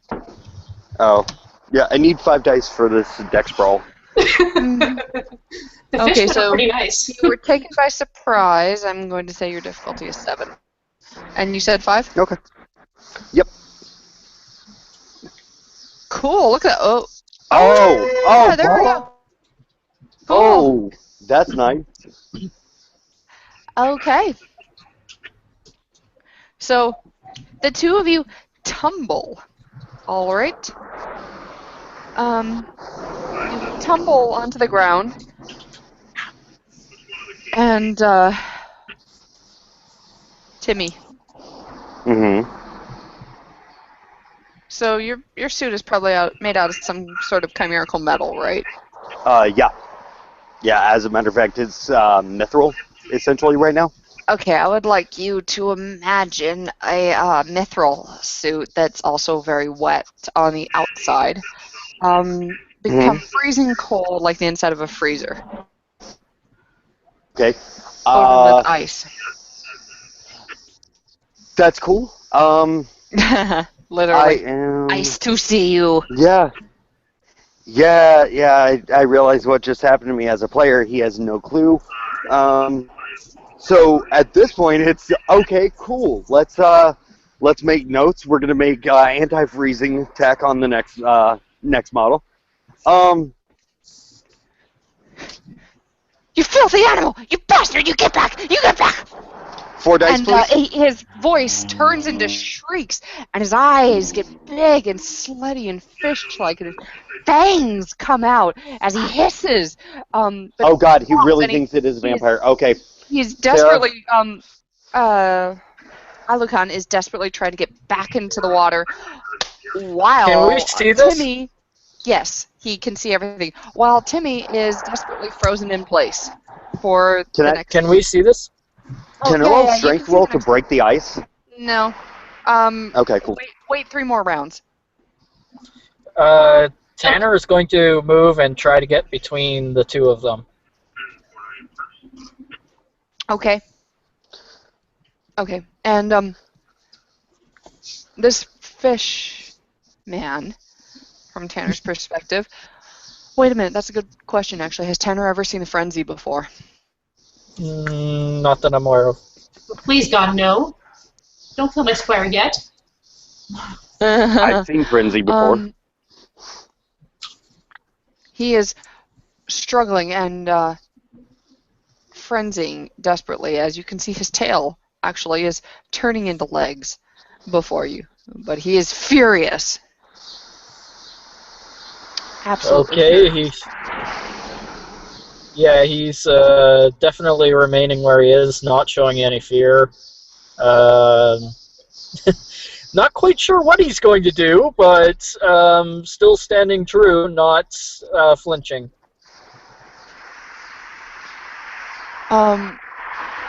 Speaker 4: Oh. Yeah, I need 5 dice for this Dex brawl.
Speaker 5: The
Speaker 2: Okay,
Speaker 5: fishmen
Speaker 2: so
Speaker 5: are pretty nice.
Speaker 2: you were taken by surprise. I'm going to say your difficulty is 7. And you said 5?
Speaker 4: Okay. Yep.
Speaker 2: Cool, look at that. Oh,
Speaker 4: Oh,
Speaker 2: there we go. Cool.
Speaker 4: Oh, that's nice.
Speaker 2: Okay. So, the two of you tumble. All right. You tumble onto the ground, and Timmy.
Speaker 4: Mm-hmm.
Speaker 2: So your suit is probably made out of some sort of chimerical metal, right?
Speaker 4: Yeah. Yeah, as a matter of fact, it's mithril, essentially, right now.
Speaker 2: Okay, I would like you to imagine a mithril suit that's also very wet on the outside. Become freezing cold like the inside of a freezer.
Speaker 4: Okay.
Speaker 2: Coated with ice.
Speaker 4: That's cool.
Speaker 2: Literally.
Speaker 4: I am...
Speaker 2: Ice to see you.
Speaker 4: Yeah. I realize what just happened to me as a player. He has no clue. So at this point, it's okay. Cool. Let's make notes. We're gonna make anti-freezing tech on the next model.
Speaker 2: You filthy animal! You bastard! You get back! You get back!
Speaker 4: 4 dice,
Speaker 2: And
Speaker 4: please.
Speaker 2: his voice turns into shrieks, and his eyes get big and slutty and fish-like, and his fangs come out as he hisses. But
Speaker 4: Oh God, he really thinks it is a vampire. Okay.
Speaker 2: He's desperately, Alukan is desperately trying to get back into the water, while
Speaker 1: Can we see this?
Speaker 2: Timmy, yes, he can see everything, while Timmy is desperately frozen in place for the next...
Speaker 1: Can we see this?
Speaker 4: Can I roll strength roll to break the ice?
Speaker 2: No.
Speaker 4: Okay, cool.
Speaker 2: Wait 3 more rounds.
Speaker 1: Tanner is going to move and try to get between the two of them.
Speaker 2: Okay. Okay. And this fish man, from Tanner's perspective. Wait a minute, that's a good question actually. Has Tanner ever seen a frenzy before?
Speaker 1: Not that I'm aware of.
Speaker 5: Please, God, no. Don't kill my squire yet.
Speaker 4: I've seen frenzy before.
Speaker 2: He is struggling and frenzying desperately, as you can see his tail actually is turning into legs before you. But he is furious. Absolutely.
Speaker 1: Okay, he's definitely remaining where he is, not showing any fear. Not quite sure what he's going to do, but still standing true, not flinching.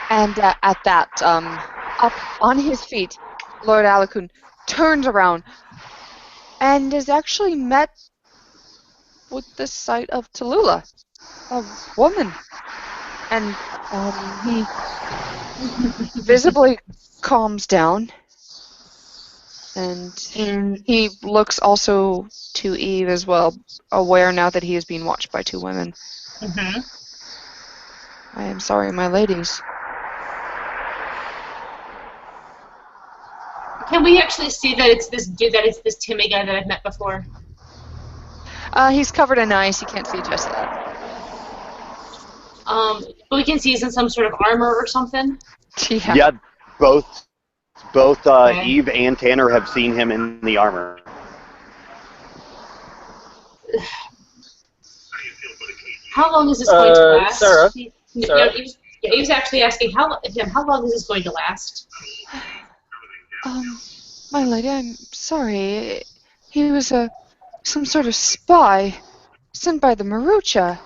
Speaker 2: And at that, up on his feet, Lord Alukan turns around and is actually met with the sight of Tallulah, a woman. And he visibly calms down, and he looks also to Eve as well, aware now that he is being watched by 2 women.
Speaker 5: Mm-hmm.
Speaker 2: I am sorry, my ladies.
Speaker 5: Can we actually see that it's this dude, that it's this Timmy guy that I've met before?
Speaker 2: He's covered in ice. You can't see just yet.
Speaker 5: But we can see he's in some sort of armor or something.
Speaker 2: Yeah.
Speaker 4: Yeah, both
Speaker 5: Okay.
Speaker 4: Eve and Tanner have seen him in the armor.
Speaker 5: How long is this going to last?
Speaker 1: Sarah?
Speaker 5: Yeah, he was actually asking how long is this going to last?
Speaker 2: My lady, I'm sorry. He was some sort of spy sent by the Marucha.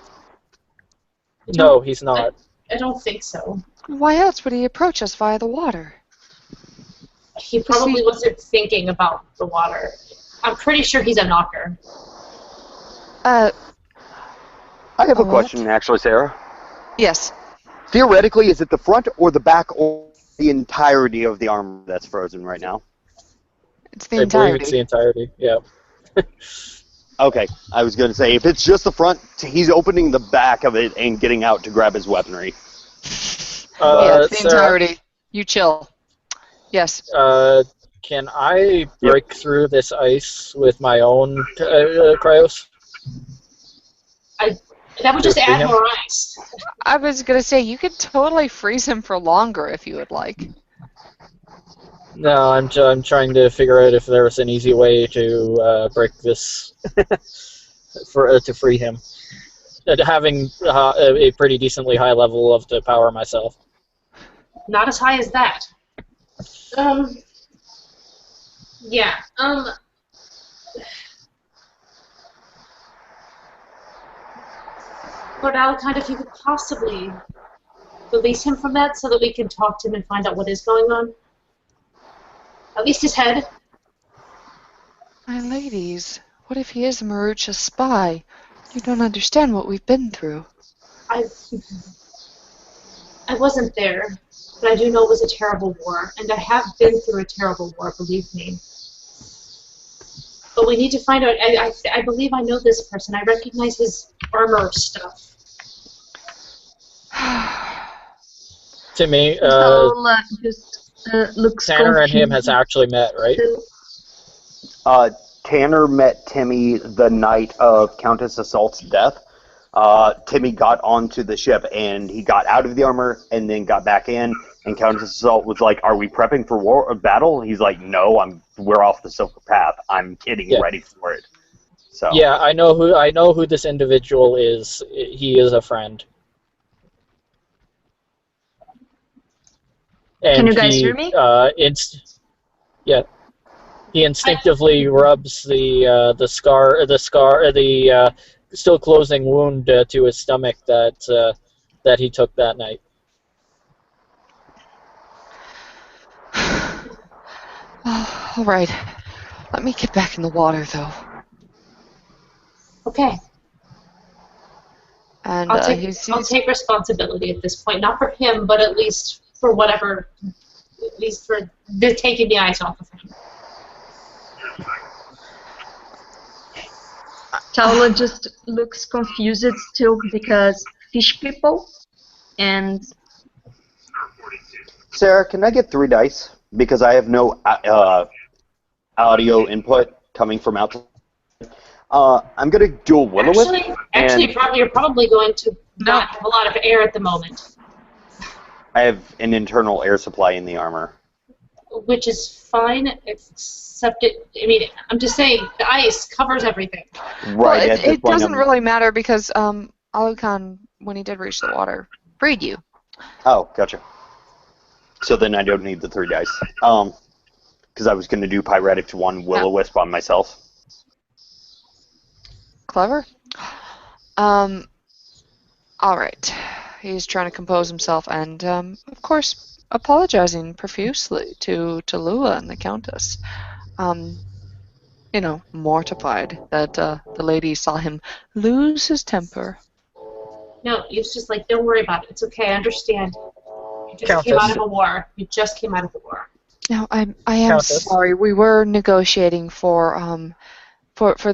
Speaker 1: No, he's not.
Speaker 5: I don't think so.
Speaker 2: Why else would he approach us via the water?
Speaker 5: He probably wasn't thinking about the water. I'm pretty sure he's a knocker.
Speaker 4: I have a
Speaker 2: what?
Speaker 4: question, actually, Sarah.
Speaker 2: Yes.
Speaker 4: Theoretically, is it the front or the back or the entirety of the armor that's frozen right now?
Speaker 2: It's the
Speaker 1: I believe
Speaker 2: entirety.
Speaker 1: it's the entirety, yeah.
Speaker 4: Okay, I was going to say, if it's just the front, he's opening the back of it and getting out to grab his weaponry.
Speaker 2: Yeah, it's the
Speaker 1: Sarah,
Speaker 2: entirety. You chill. Yes.
Speaker 1: can I break through this ice with my own cryos?
Speaker 5: That would just
Speaker 1: Free
Speaker 5: add
Speaker 1: him?
Speaker 5: more ice.
Speaker 2: I was going to say, you could totally freeze him for longer if you would like.
Speaker 1: No, I'm trying to figure out if there was an easy way to break this to free him. Having a pretty decently high level of the power myself.
Speaker 5: Not as high as that. Yeah. But Alicant, if you could possibly release him from that so that we can talk to him and find out what is going on. At least his head.
Speaker 2: My ladies, what if he is a Marucha spy? You don't understand what we've been through.
Speaker 5: I wasn't there, but I do know it was a terrible war, and I have been through a terrible war, believe me. But we need to find out. I believe I know this person. I recognize his armor stuff.
Speaker 1: To me,
Speaker 6: Paul just looks
Speaker 1: Tanner and him
Speaker 6: confused
Speaker 1: has actually met, right?
Speaker 6: still.
Speaker 4: Tanner met Timmy the night of Countess Assault's death. Timmy got onto the ship, and he got out of the armor, and then got back in, and Countess Assault was like, "Are we prepping for war or battle?" He's like, "No, we're off the Silver Path. I'm getting ready for it." So
Speaker 1: Yeah, I know who this individual is. He is a friend. And
Speaker 6: Can you guys hear me?
Speaker 1: He instinctively rubs the still closing wound to his stomach that he took that night.
Speaker 2: All right. Let me get back in the water, though.
Speaker 5: Okay.
Speaker 2: And
Speaker 5: I'll
Speaker 2: he's
Speaker 5: take responsibility at this point, not for him, but at least for whatever, at least for taking the ice off of him.
Speaker 6: Taula just looks confused still because fish people and
Speaker 4: Sarah, can I get 3 dice? Because I have no audio input coming from outside. I'm going to do a will-o-wisp.
Speaker 5: Actually, you're probably going to not have a lot of air at the moment.
Speaker 4: I have an internal air supply in the armor.
Speaker 5: Which is fine, except I'm just saying, the ice covers everything.
Speaker 4: Right.
Speaker 2: well,
Speaker 4: at this
Speaker 2: it
Speaker 4: point,
Speaker 2: doesn't really matter because Alukan, when he did reach the water, freed you.
Speaker 4: Oh, gotcha. So then I don't need the 3 dice. Because I was going to do Pyretic to 1 will-o-wisp on myself.
Speaker 2: Clever. All right. He's trying to compose himself and, of course, apologizing profusely to Lua and the Countess. Mortified that the lady saw him lose his temper.
Speaker 5: No, it's just like, don't worry about it. It's okay, I understand. You just came out of a war. You just came out of a war.
Speaker 2: Now, I am
Speaker 1: Countess.
Speaker 2: sorry. We were negotiating for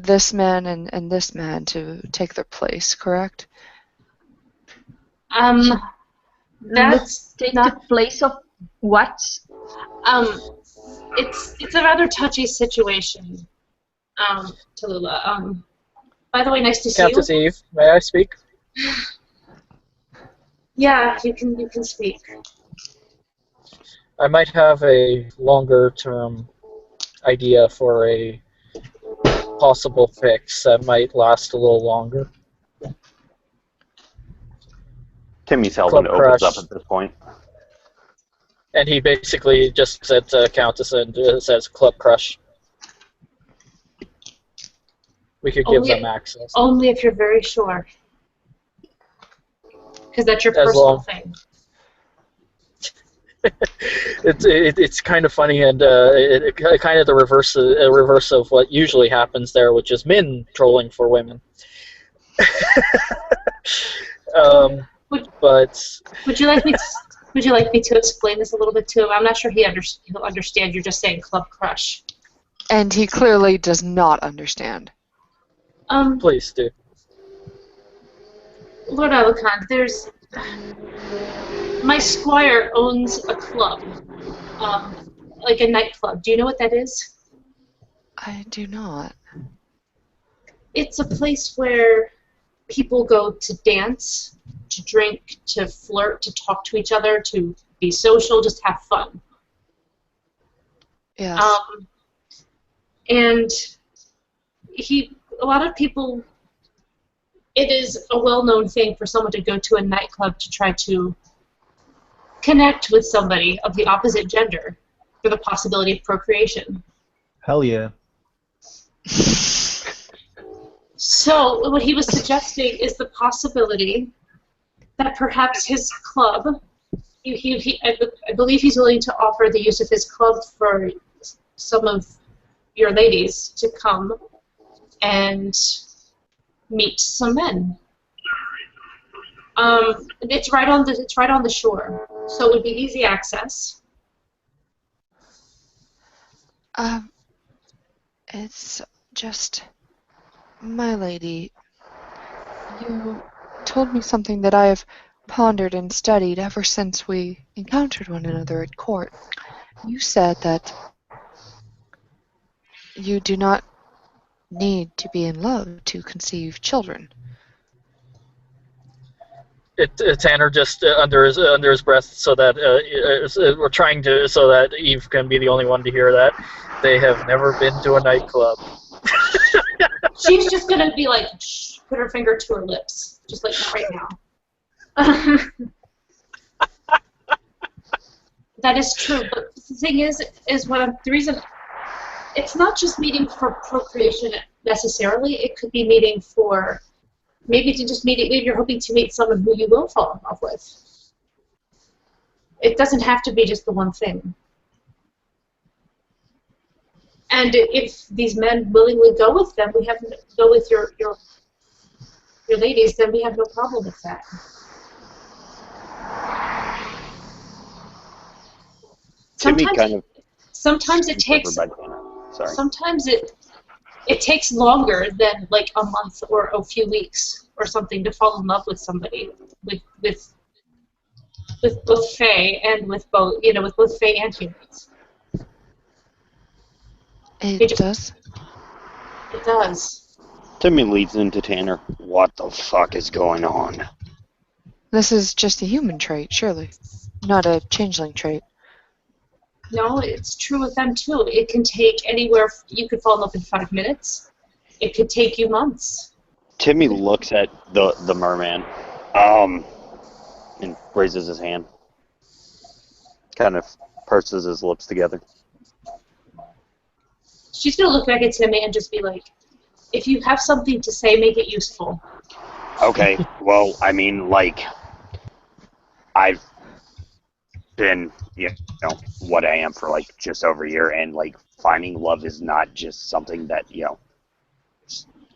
Speaker 2: this man and this man to take their place, correct?
Speaker 5: That's
Speaker 6: take
Speaker 5: not.
Speaker 6: the place of what?
Speaker 5: it's a rather touchy situation, Tallulah. By the way, nice to see you.
Speaker 1: Countess Eve, may I speak?
Speaker 5: Yeah, you can speak.
Speaker 1: I might have a longer-term idea for a possible fix that might last a little longer.
Speaker 4: Timmy's
Speaker 1: Club
Speaker 4: helmet opens
Speaker 1: crush.
Speaker 4: up at this point.
Speaker 1: And he basically just said to Countess and says, Club Crush. We could give them access.
Speaker 5: Only if you're very sure. Because that's your
Speaker 1: As
Speaker 5: personal thing.
Speaker 1: It's kind of funny and kind of the reverse of what usually happens there, which is men trolling for women.
Speaker 5: Would you like me to explain this a little bit to him? I'm not sure he'll understand. You're just saying Club Crush.
Speaker 2: And he clearly does not understand.
Speaker 1: Please do.
Speaker 5: Lord Alucon, my squire owns a club, like a nightclub. Do you know what that is?
Speaker 2: I do not.
Speaker 5: It's a place where people go to dance, to drink, to flirt, to talk to each other, to be social, just have fun.
Speaker 2: Yes.
Speaker 5: And a lot of people, it is a well-known thing for someone to go to a nightclub to try to connect with somebody of the opposite gender for the possibility of procreation.
Speaker 3: Hell yeah.
Speaker 5: So what he was suggesting is the possibility that perhaps his club, I believe he's willing to offer the use of his club for some of your ladies to come and meet some men. It's right on the shore, so it would be easy access.
Speaker 2: It's just, my lady, you told me something that I have pondered and studied ever since we encountered one another at court. You said that you do not need to be in love to conceive children.
Speaker 1: Tanner just under his breath, so that we're trying to, so that Eve can be the only one to hear that. They have never been to a nightclub.
Speaker 5: She's just gonna be like, shh, put her finger to her lips, just like right now. That is true, but the thing is the reason it's not just meeting for procreation necessarily. It could be meeting for maybe you're hoping to meet someone who you will fall in love with. It doesn't have to be just the one thing. And if these men willingly go with them, go with your ladies, then we have no problem with that. Sometimes it takes.
Speaker 4: Sorry.
Speaker 5: Sometimes it takes longer than like a month or a few weeks or something to fall in love with somebody with both Fae and with both Fae and humans.
Speaker 2: It does?
Speaker 5: It does.
Speaker 4: Timmy leads into Tanner. What the fuck is going on?
Speaker 2: This is just a human trait, surely. Not a changeling trait.
Speaker 5: No, it's true with them too. It can take anywhere. You could fall in love in 5 minutes. It could take you months.
Speaker 4: Timmy looks at the merman, and raises his hand. Kind of purses his lips together.
Speaker 5: She's gonna look back at Timmy and just be like, "If you have something to say, make it useful."
Speaker 4: Okay. Well, I mean, like, I've been, what I am for, like, just over a year, and, like, finding love is not just something that,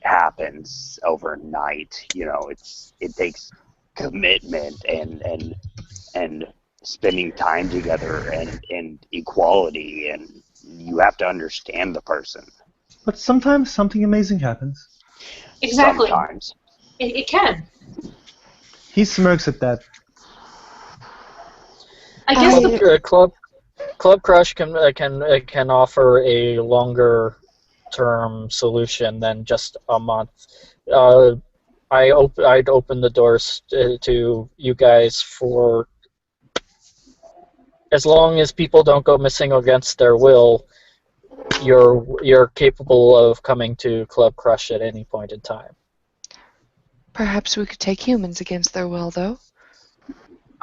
Speaker 4: happens overnight. It takes commitment and spending time together and equality, and you have to understand the person.
Speaker 3: But sometimes something amazing happens.
Speaker 5: Exactly.
Speaker 4: Sometimes.
Speaker 5: It can.
Speaker 3: He smirks at that.
Speaker 5: I guess
Speaker 1: Club Club Crush can offer a longer term solution than just a month. I'd open the doors to you guys for as long as people don't go missing against their will. You're capable of coming to Club Crush at any point in time.
Speaker 2: Perhaps we could take humans against their will, though.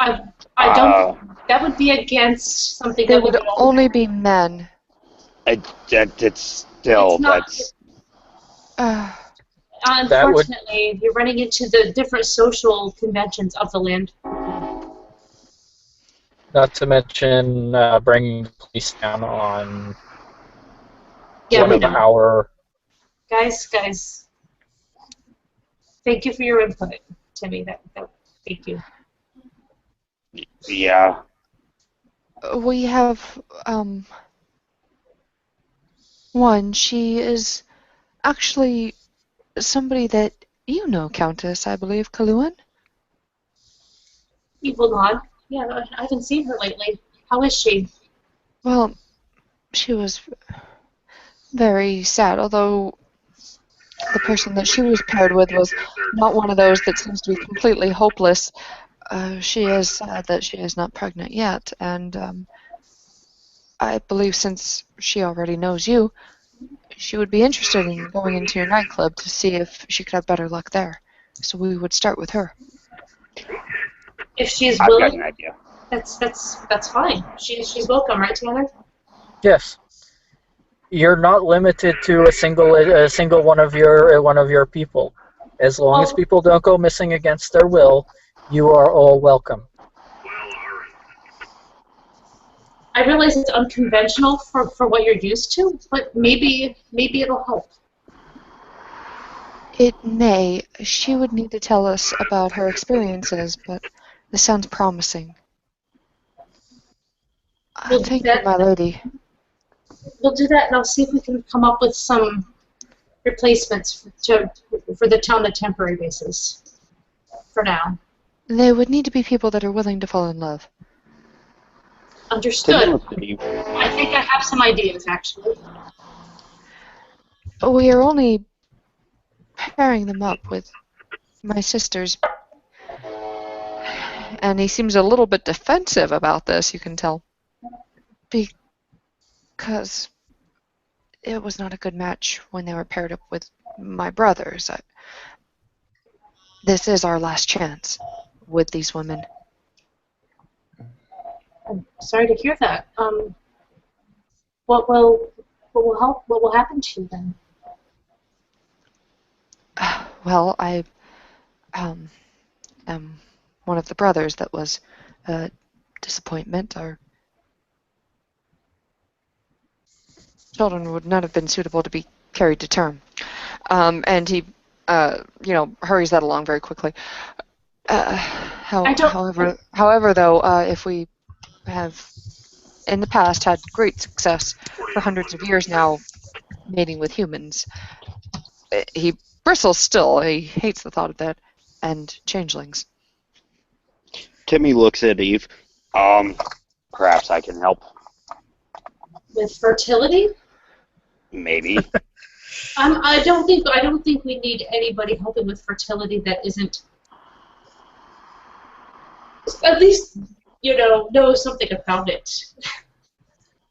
Speaker 5: I don't. That would be against something
Speaker 2: They
Speaker 5: that we
Speaker 2: would only be men.
Speaker 4: It's still
Speaker 5: It's not-
Speaker 4: that's.
Speaker 5: Unfortunately, you're running into the different social conventions of the land.
Speaker 1: Not to mention bringing the police down on
Speaker 5: Yeah, we
Speaker 1: 1
Speaker 5: don't.
Speaker 1: hour.
Speaker 5: Guys. Thank you for your input, Timmy. Thank you.
Speaker 4: Yeah.
Speaker 2: We have, one. She is actually somebody that you know, Countess, I believe, Kaluan?
Speaker 5: You will nod. Yeah, I haven't seen her lately. How is she?
Speaker 2: Well, she was very sad, although the person that she was paired with was not one of those that seems to be completely hopeless. She is sad that she is not pregnant yet, and I believe since she already knows you, she would be interested in going into your nightclub to see if she could have better luck there. So we would start with her.
Speaker 5: If she's
Speaker 4: I've got
Speaker 5: willing,
Speaker 4: an idea.
Speaker 5: that's fine. She's welcome, right, Tanner?
Speaker 1: Yes. You're not limited to a single one of your people. As long as people don't go missing against their will, you are all welcome.
Speaker 5: I realize it's unconventional for what you're used to, but maybe it'll help.
Speaker 2: It may. She would need to tell us about her experiences, but this sounds promising.
Speaker 5: We'll
Speaker 2: Thank
Speaker 5: do
Speaker 2: you,
Speaker 5: that.
Speaker 2: my lady.
Speaker 5: We'll do that, and I'll see if we can come up with some replacements for the town on a temporary basis. For now.
Speaker 2: They would need to be people that are willing to fall in love.
Speaker 5: Understood. I think I have some ideas, actually.
Speaker 2: We are only pairing them up with my sisters. And he seems a little bit defensive about this, you can tell. Because it was not a good match when they were paired up with my brothers. This is our last chance with these women.
Speaker 5: I'm sorry to hear that. What will help? What will happen to you then?
Speaker 2: Well, I am one of the brothers that was a disappointment. Our children would not have been suitable to be carried to term. And he, hurries that along very quickly. However, though, if we have in the past had great success for hundreds of years now mating with humans, he bristles still. He hates the thought of that. And changelings.
Speaker 4: Timmy looks at Eve. Perhaps I can help.
Speaker 5: With fertility?
Speaker 4: Maybe.
Speaker 5: I don't think we need anybody helping with fertility that isn't at least knows something about it.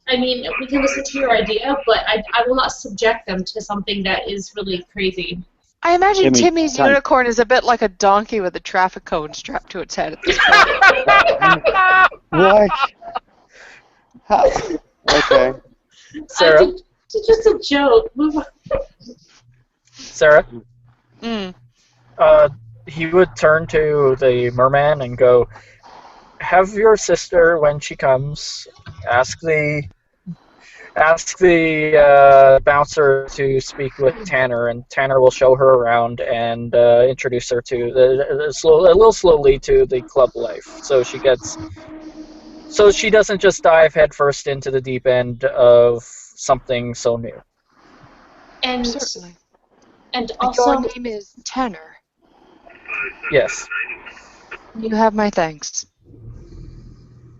Speaker 5: I mean, we can listen to your idea, but I will not subject them to something that is really crazy.
Speaker 2: I imagine Timmy's unicorn is a bit like a donkey with a traffic cone strapped to its head at this point.
Speaker 4: What? How? Okay.
Speaker 1: Sarah?
Speaker 5: It's just a joke. Move on.
Speaker 1: Sarah?
Speaker 2: Mm.
Speaker 1: He would turn to the merman and go, have your sister, when she comes, ask the bouncer to speak with Tanner, and Tanner will show her around and introduce her to a little slowly to the club life, so she doesn't just dive headfirst into the deep end of something so new.
Speaker 5: And
Speaker 2: certainly.
Speaker 5: And also,
Speaker 2: your name is Tanner.
Speaker 1: Yes.
Speaker 2: You have my thanks.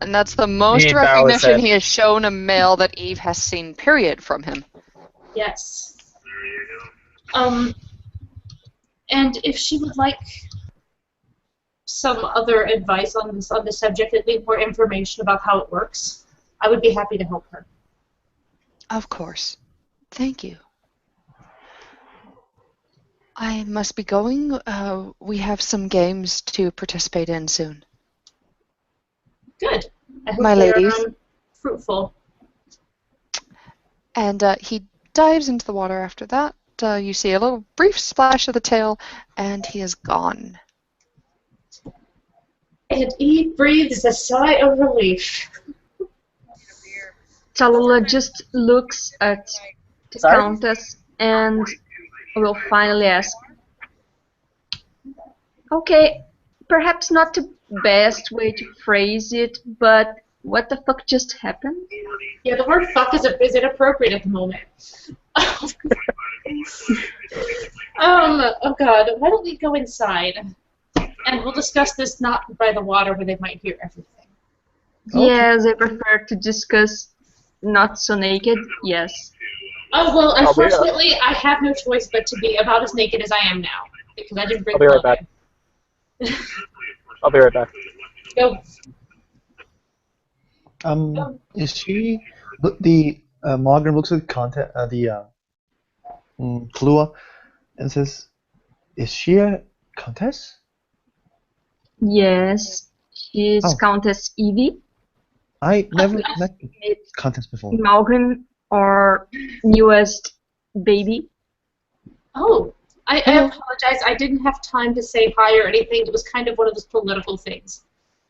Speaker 2: And that's the most
Speaker 1: He bows his
Speaker 2: recognition
Speaker 1: head.
Speaker 2: he has shown a male that Eve has seen, period, from him.
Speaker 5: Yes. And if she would like some other advice on this subject, and need more information about how it works, I would be happy to help her.
Speaker 2: Of course. Thank you. I must be going. We have some games to participate in soon.
Speaker 5: Good. I hope
Speaker 2: My
Speaker 5: they
Speaker 2: ladies.
Speaker 5: are fruitful.
Speaker 2: And he dives into the water after that. You see a little brief splash of the tail, and he is gone.
Speaker 5: And Eve breathes a sigh of relief.
Speaker 6: Tallulah just looks at the
Speaker 1: Sorry?
Speaker 6: Countess and will finally ask, okay, perhaps not the best way to phrase it, but what the fuck just happened?
Speaker 5: Yeah, the word fuck is inappropriate at the moment. Oh god, why don't we go inside? And we'll discuss this not by the water where they might hear everything.
Speaker 6: Yes, I prefer to discuss not so naked, yes.
Speaker 5: Oh, well,
Speaker 1: I'll be-
Speaker 5: unfortunately, I have no choice but to be about as naked as I am now. Because I didn't bring
Speaker 1: I'll be right
Speaker 5: clothing.
Speaker 1: I'll be right back.
Speaker 5: Go.
Speaker 3: Is she the Margaret looks at Flua and says, "Is she a countess?"
Speaker 6: Yes, she's
Speaker 3: Oh.
Speaker 6: Countess Evie,
Speaker 3: I never met
Speaker 6: it's
Speaker 3: countess before.
Speaker 6: Malgrim, our newest baby.
Speaker 5: Oh, I apologize. I didn't have time to say hi or anything. It was kind of one of those political things.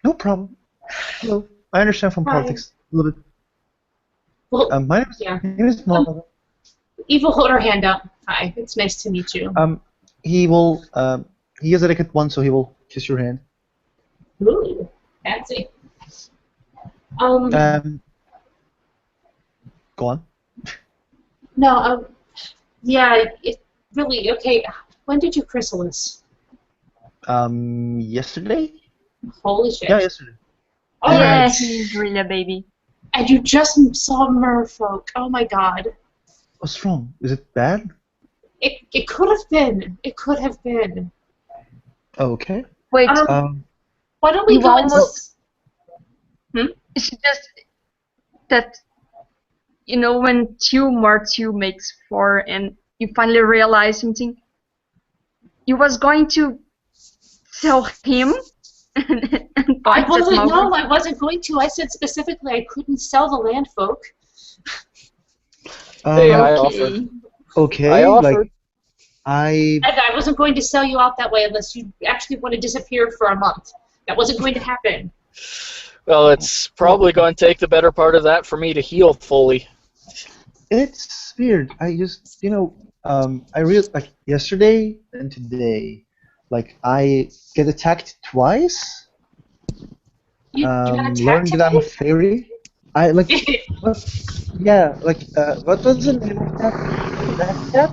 Speaker 3: No problem. Hello. I understand from
Speaker 5: Hi.
Speaker 3: politics a little bit.
Speaker 5: Well,
Speaker 3: My
Speaker 5: yeah.
Speaker 3: name is Margaret.
Speaker 5: Eve will hold her hand up. Hi, it's nice to meet you.
Speaker 3: He will. He has a etiquette one, so he will kiss your hand.
Speaker 5: Ooh, fancy.
Speaker 3: Go on.
Speaker 5: No, yeah, it really, okay, when did you chrysalis?
Speaker 3: Yesterday?
Speaker 5: Holy shit.
Speaker 3: Yeah, yesterday.
Speaker 5: All
Speaker 6: Yeah,
Speaker 5: right.
Speaker 6: he's really a baby.
Speaker 5: And you just saw Merfolk. Oh my god.
Speaker 3: What's wrong? Is it bad?
Speaker 5: It could have been. It could have been.
Speaker 3: Okay.
Speaker 6: Wait,
Speaker 5: Why don't we
Speaker 6: you
Speaker 5: go and...
Speaker 6: almost- it's just that, you know, when 2 more 2 makes 4 and you finally realize something, you was going to tell him and
Speaker 5: I
Speaker 6: point at
Speaker 5: wasn't,
Speaker 6: Malgrim.
Speaker 5: no, I wasn't going to. I said specifically I couldn't sell the land folk.
Speaker 1: Hey, I
Speaker 6: Okay.
Speaker 1: offered.
Speaker 3: Okay.
Speaker 1: I
Speaker 3: Like
Speaker 1: offered.
Speaker 3: I.
Speaker 5: And I wasn't going to sell you out that way unless you actually want to disappear for a month. That wasn't going to happen.
Speaker 1: Well, it's probably going to take the better part of that for me to heal fully.
Speaker 3: It's weird. I just, I really like yesterday and today, like I get attacked twice.
Speaker 5: You got attacked
Speaker 3: Learned that I'm a
Speaker 5: today?
Speaker 3: fairy. I like. What? Yeah, like what was the name of that? Red cap?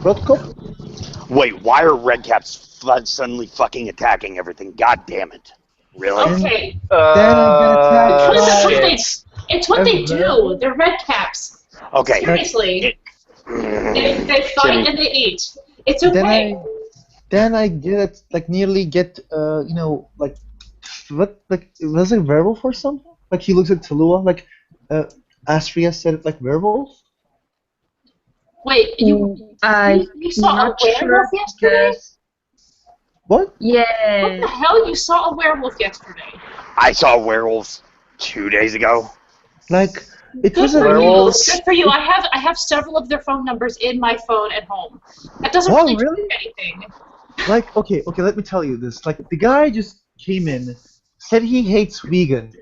Speaker 3: Rotkop?
Speaker 4: Wait, why are red caps suddenly fucking attacking everything? God damn it. Really?
Speaker 5: Okay.
Speaker 3: Then I get attacked.
Speaker 5: Because
Speaker 1: shit.
Speaker 5: it's what they do. They're red caps.
Speaker 4: Okay.
Speaker 5: Seriously. They fight and they eat. It's okay.
Speaker 3: Then I get like nearly get like what, like was it werewolf or something? Like he looks at Tallulah like Astria said it like werewolf.
Speaker 5: Wait, you saw a
Speaker 6: not sure
Speaker 5: werewolf yesterday?
Speaker 6: because-
Speaker 3: What?
Speaker 5: What
Speaker 6: Yeah.
Speaker 5: the hell? You saw a werewolf yesterday?
Speaker 4: I saw werewolves 2 days ago.
Speaker 3: Like it
Speaker 5: Good
Speaker 3: was
Speaker 5: for
Speaker 3: a
Speaker 5: you.
Speaker 1: Werewolves.
Speaker 5: Good for you. I have several of their phone numbers in my phone at home. That doesn't
Speaker 3: Oh,
Speaker 5: really do
Speaker 3: really?
Speaker 5: anything.
Speaker 3: like okay, let me tell you this. Like the guy just came in, said he hates vegans,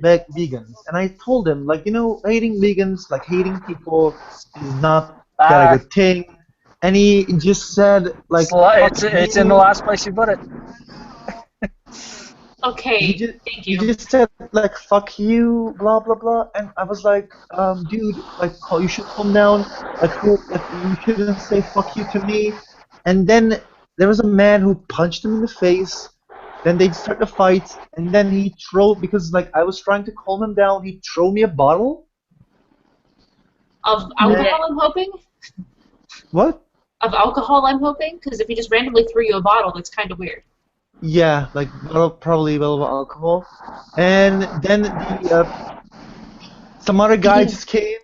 Speaker 3: and I told him like hating vegans, like hating people is not that a good thing. And he just said like
Speaker 1: It's in the last place you put it.
Speaker 5: Okay, thank
Speaker 3: He
Speaker 5: you.
Speaker 3: just said like fuck you, blah blah blah, and I was like, dude, like you should calm down, like you shouldn't say fuck you to me. And then there was a man who punched him in the face, Then they start to fight, and then he because like I was trying to calm him down, he throw me a bottle.
Speaker 5: Of alcohol, I'm hoping?
Speaker 3: What?
Speaker 5: Of alcohol, I'm hoping? Because if he just randomly threw you a bottle, that's kind of weird.
Speaker 3: Yeah, like probably a bottle of alcohol. And then some other guy just came,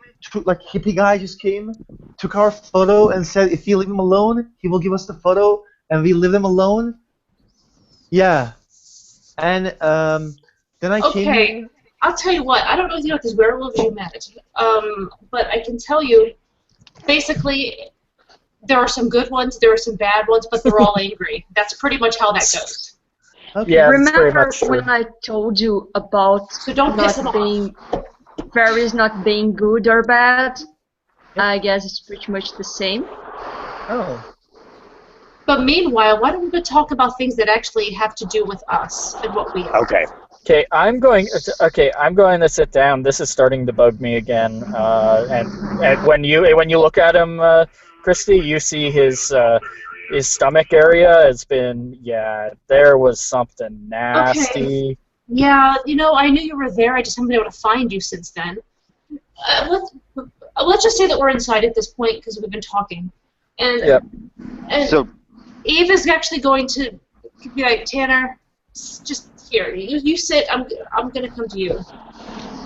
Speaker 3: like hippie guy just came, took our photo and said if you leave him alone, he will give us the photo, and we leave him alone. Yeah. And then I came here.
Speaker 5: I'll tell you what, I don't know if you know what these werewolves you met, but I can tell you, basically, there are some good ones, there are some bad ones, but they're all angry. That's pretty much how that goes.
Speaker 3: Okay.
Speaker 1: Yeah,
Speaker 6: Remember when I told you about
Speaker 5: So don't piss them
Speaker 6: fairies not being good or bad? I guess it's pretty much the same.
Speaker 3: Oh.
Speaker 5: But meanwhile, why don't we go talk about things that actually have to do with us and what we are?
Speaker 4: Okay.
Speaker 1: Okay, I'm going to sit down. This is starting to bug me again. And when you look at him, Christy, you see his stomach area has been, there was something nasty.
Speaker 5: Okay. Yeah, I knew you were there. I just haven't been able to find you since then. Let's just say that we're inside at this point because we've been talking. And
Speaker 4: So
Speaker 5: Eve is actually going to be like, Tanner, just here. You sit. I'm gonna come to you.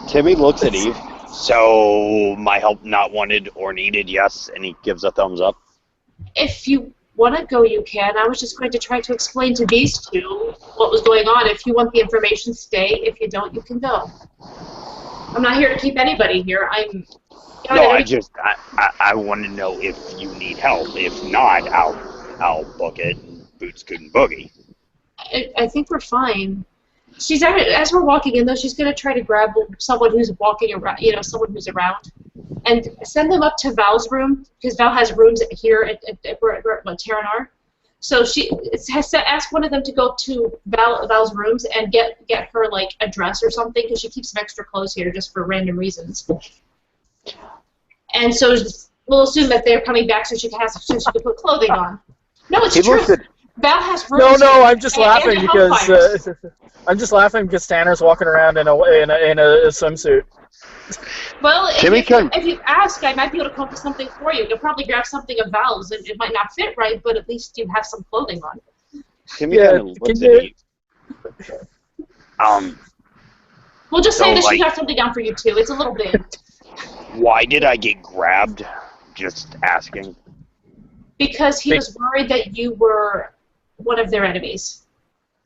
Speaker 4: Timmy looks at Eve. So my help not wanted or needed, yes, and he gives a thumbs up.
Speaker 5: If you want to go, you can. I was just going to try to explain to these two what was going on. If you want the information, stay. If you don't, you can go. I'm not here to keep anybody here.
Speaker 4: I want to know if you need help. If not, I'll book it. Boots couldn't boogie.
Speaker 5: I think we're fine. She's as we're walking in, though, she's going to try to grab someone who's walking around, someone who's around, and send them up to Val's room, because Val has rooms here at Terranar. So she has to ask one of them to go to Val's rooms and get her, like, a dress or something, because she keeps some extra clothes here just for random reasons. And so we'll assume that they're coming back so she can put clothing on. No, it's true. Val has rooms.
Speaker 1: No, I'm just laughing because Tanner's walking around in a swimsuit.
Speaker 5: Well, if you ask, I might be able to come up with something for you. You'll probably grab something of Val's, and it might not fit right, but at least you have some clothing on.
Speaker 4: Timmy kind of looks at Eve.
Speaker 5: We'll just say that she got something down for you too. It's a little big.
Speaker 4: Why did I get grabbed? Just asking.
Speaker 5: Because he was worried that you were one of their enemies.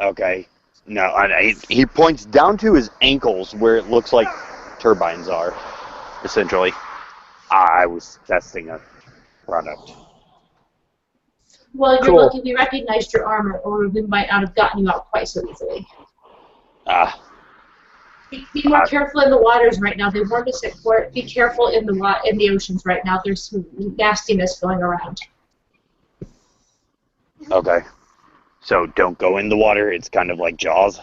Speaker 4: Okay. No, he points down to his ankles where it looks like turbines are, essentially. I was testing a product.
Speaker 5: Well, you're lucky we recognized your armor, or we might not have gotten you out quite so easily. Be more careful in the waters right now. They warned us at court. Be careful in the oceans right now. There's some nastiness going around.
Speaker 4: Okay. So don't go in the water. It's kind of like Jaws.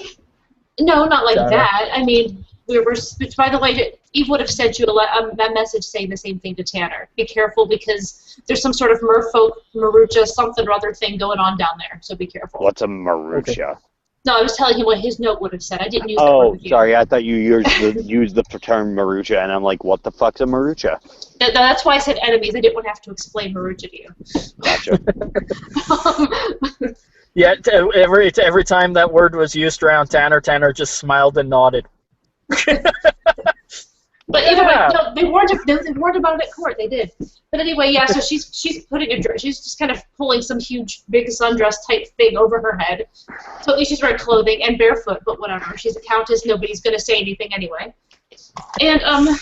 Speaker 5: No, not like that. I mean, by the way, Eve would have sent you a message saying the same thing to Tanner. Be careful because there's some sort of merfolk, marucha, something or other thing going on down there. So be careful.
Speaker 4: What's a marucha?
Speaker 5: Okay. No, I was telling him what his note would have said. I didn't use that word with you.
Speaker 4: Sorry. I thought you used the term marucha, and I'm like, what the fuck's a marucha?
Speaker 5: That's why I said enemies. I didn't want to have to explain marucha to you.
Speaker 4: Gotcha.
Speaker 1: Yeah, every time that word was used around Tanner just smiled and nodded.
Speaker 5: But either way, no, they warned about it at court. They did. But anyway, yeah. So she's she's just kind of pulling some huge, big sundress type thing over her head. So at least she's wearing clothing and barefoot. But whatever. She's a countess. Nobody's gonna say anything anyway. And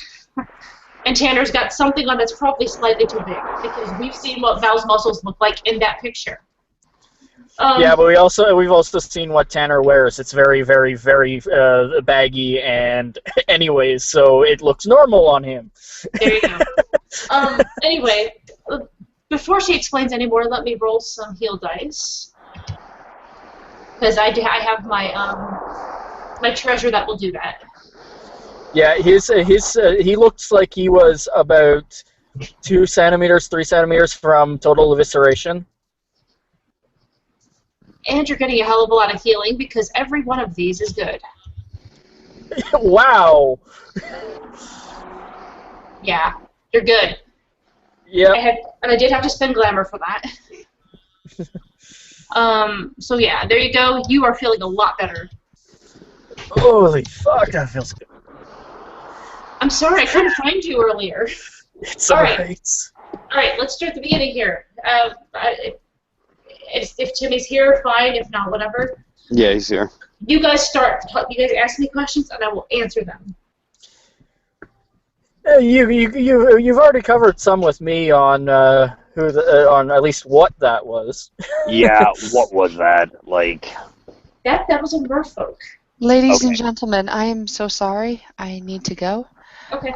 Speaker 5: Tanner's got something on that's probably slightly too big because we've seen what Val's muscles look like in that picture.
Speaker 1: Yeah, but we've also seen what Tanner wears. It's very, very, very baggy, and anyways, so it looks normal on him.
Speaker 5: There you go. Anyway, before she explains any more, let me roll some heal dice because I have my my treasure that will do that.
Speaker 1: Yeah, he looks like he was about 2 centimeters, 3 centimeters from total evisceration.
Speaker 5: And you're getting a hell of a lot of healing because every one of these is good.
Speaker 1: Wow.
Speaker 5: Yeah, you're good.
Speaker 1: Yeah.
Speaker 5: And I did have to spend glamour for that. So yeah, there you go. You are feeling a lot better.
Speaker 1: Holy fuck, that feels good.
Speaker 5: I'm sorry, I couldn't find you earlier.
Speaker 1: It's
Speaker 5: Alright.
Speaker 1: alright.
Speaker 5: Let's start at the beginning here. If Timmy's here, fine. If not, whatever.
Speaker 4: Yeah, he's here.
Speaker 5: You guys start. You guys ask me questions, and I will answer them.
Speaker 1: You've already covered some with me on on at least what that was.
Speaker 4: Yeah, what was that? Like...
Speaker 5: That was a merfolk.
Speaker 2: Ladies and
Speaker 4: Okay.
Speaker 2: gentlemen, I am so sorry. I need to go.
Speaker 5: Okay.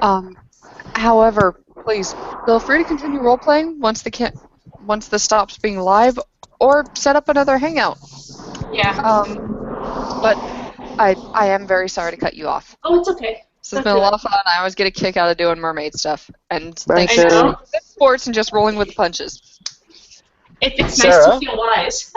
Speaker 2: However, please feel free to continue role playing once this stops being live, or set up another hangout.
Speaker 5: Yeah.
Speaker 2: But I am very sorry to cut you off.
Speaker 5: Oh, it's okay.
Speaker 2: This has been a lot of fun. I always get a kick out of doing mermaid stuff, and thanks
Speaker 5: I
Speaker 2: to
Speaker 5: know.
Speaker 2: sports and just rolling with the punches.
Speaker 5: It's nice
Speaker 1: Sarah?
Speaker 5: to feel wise.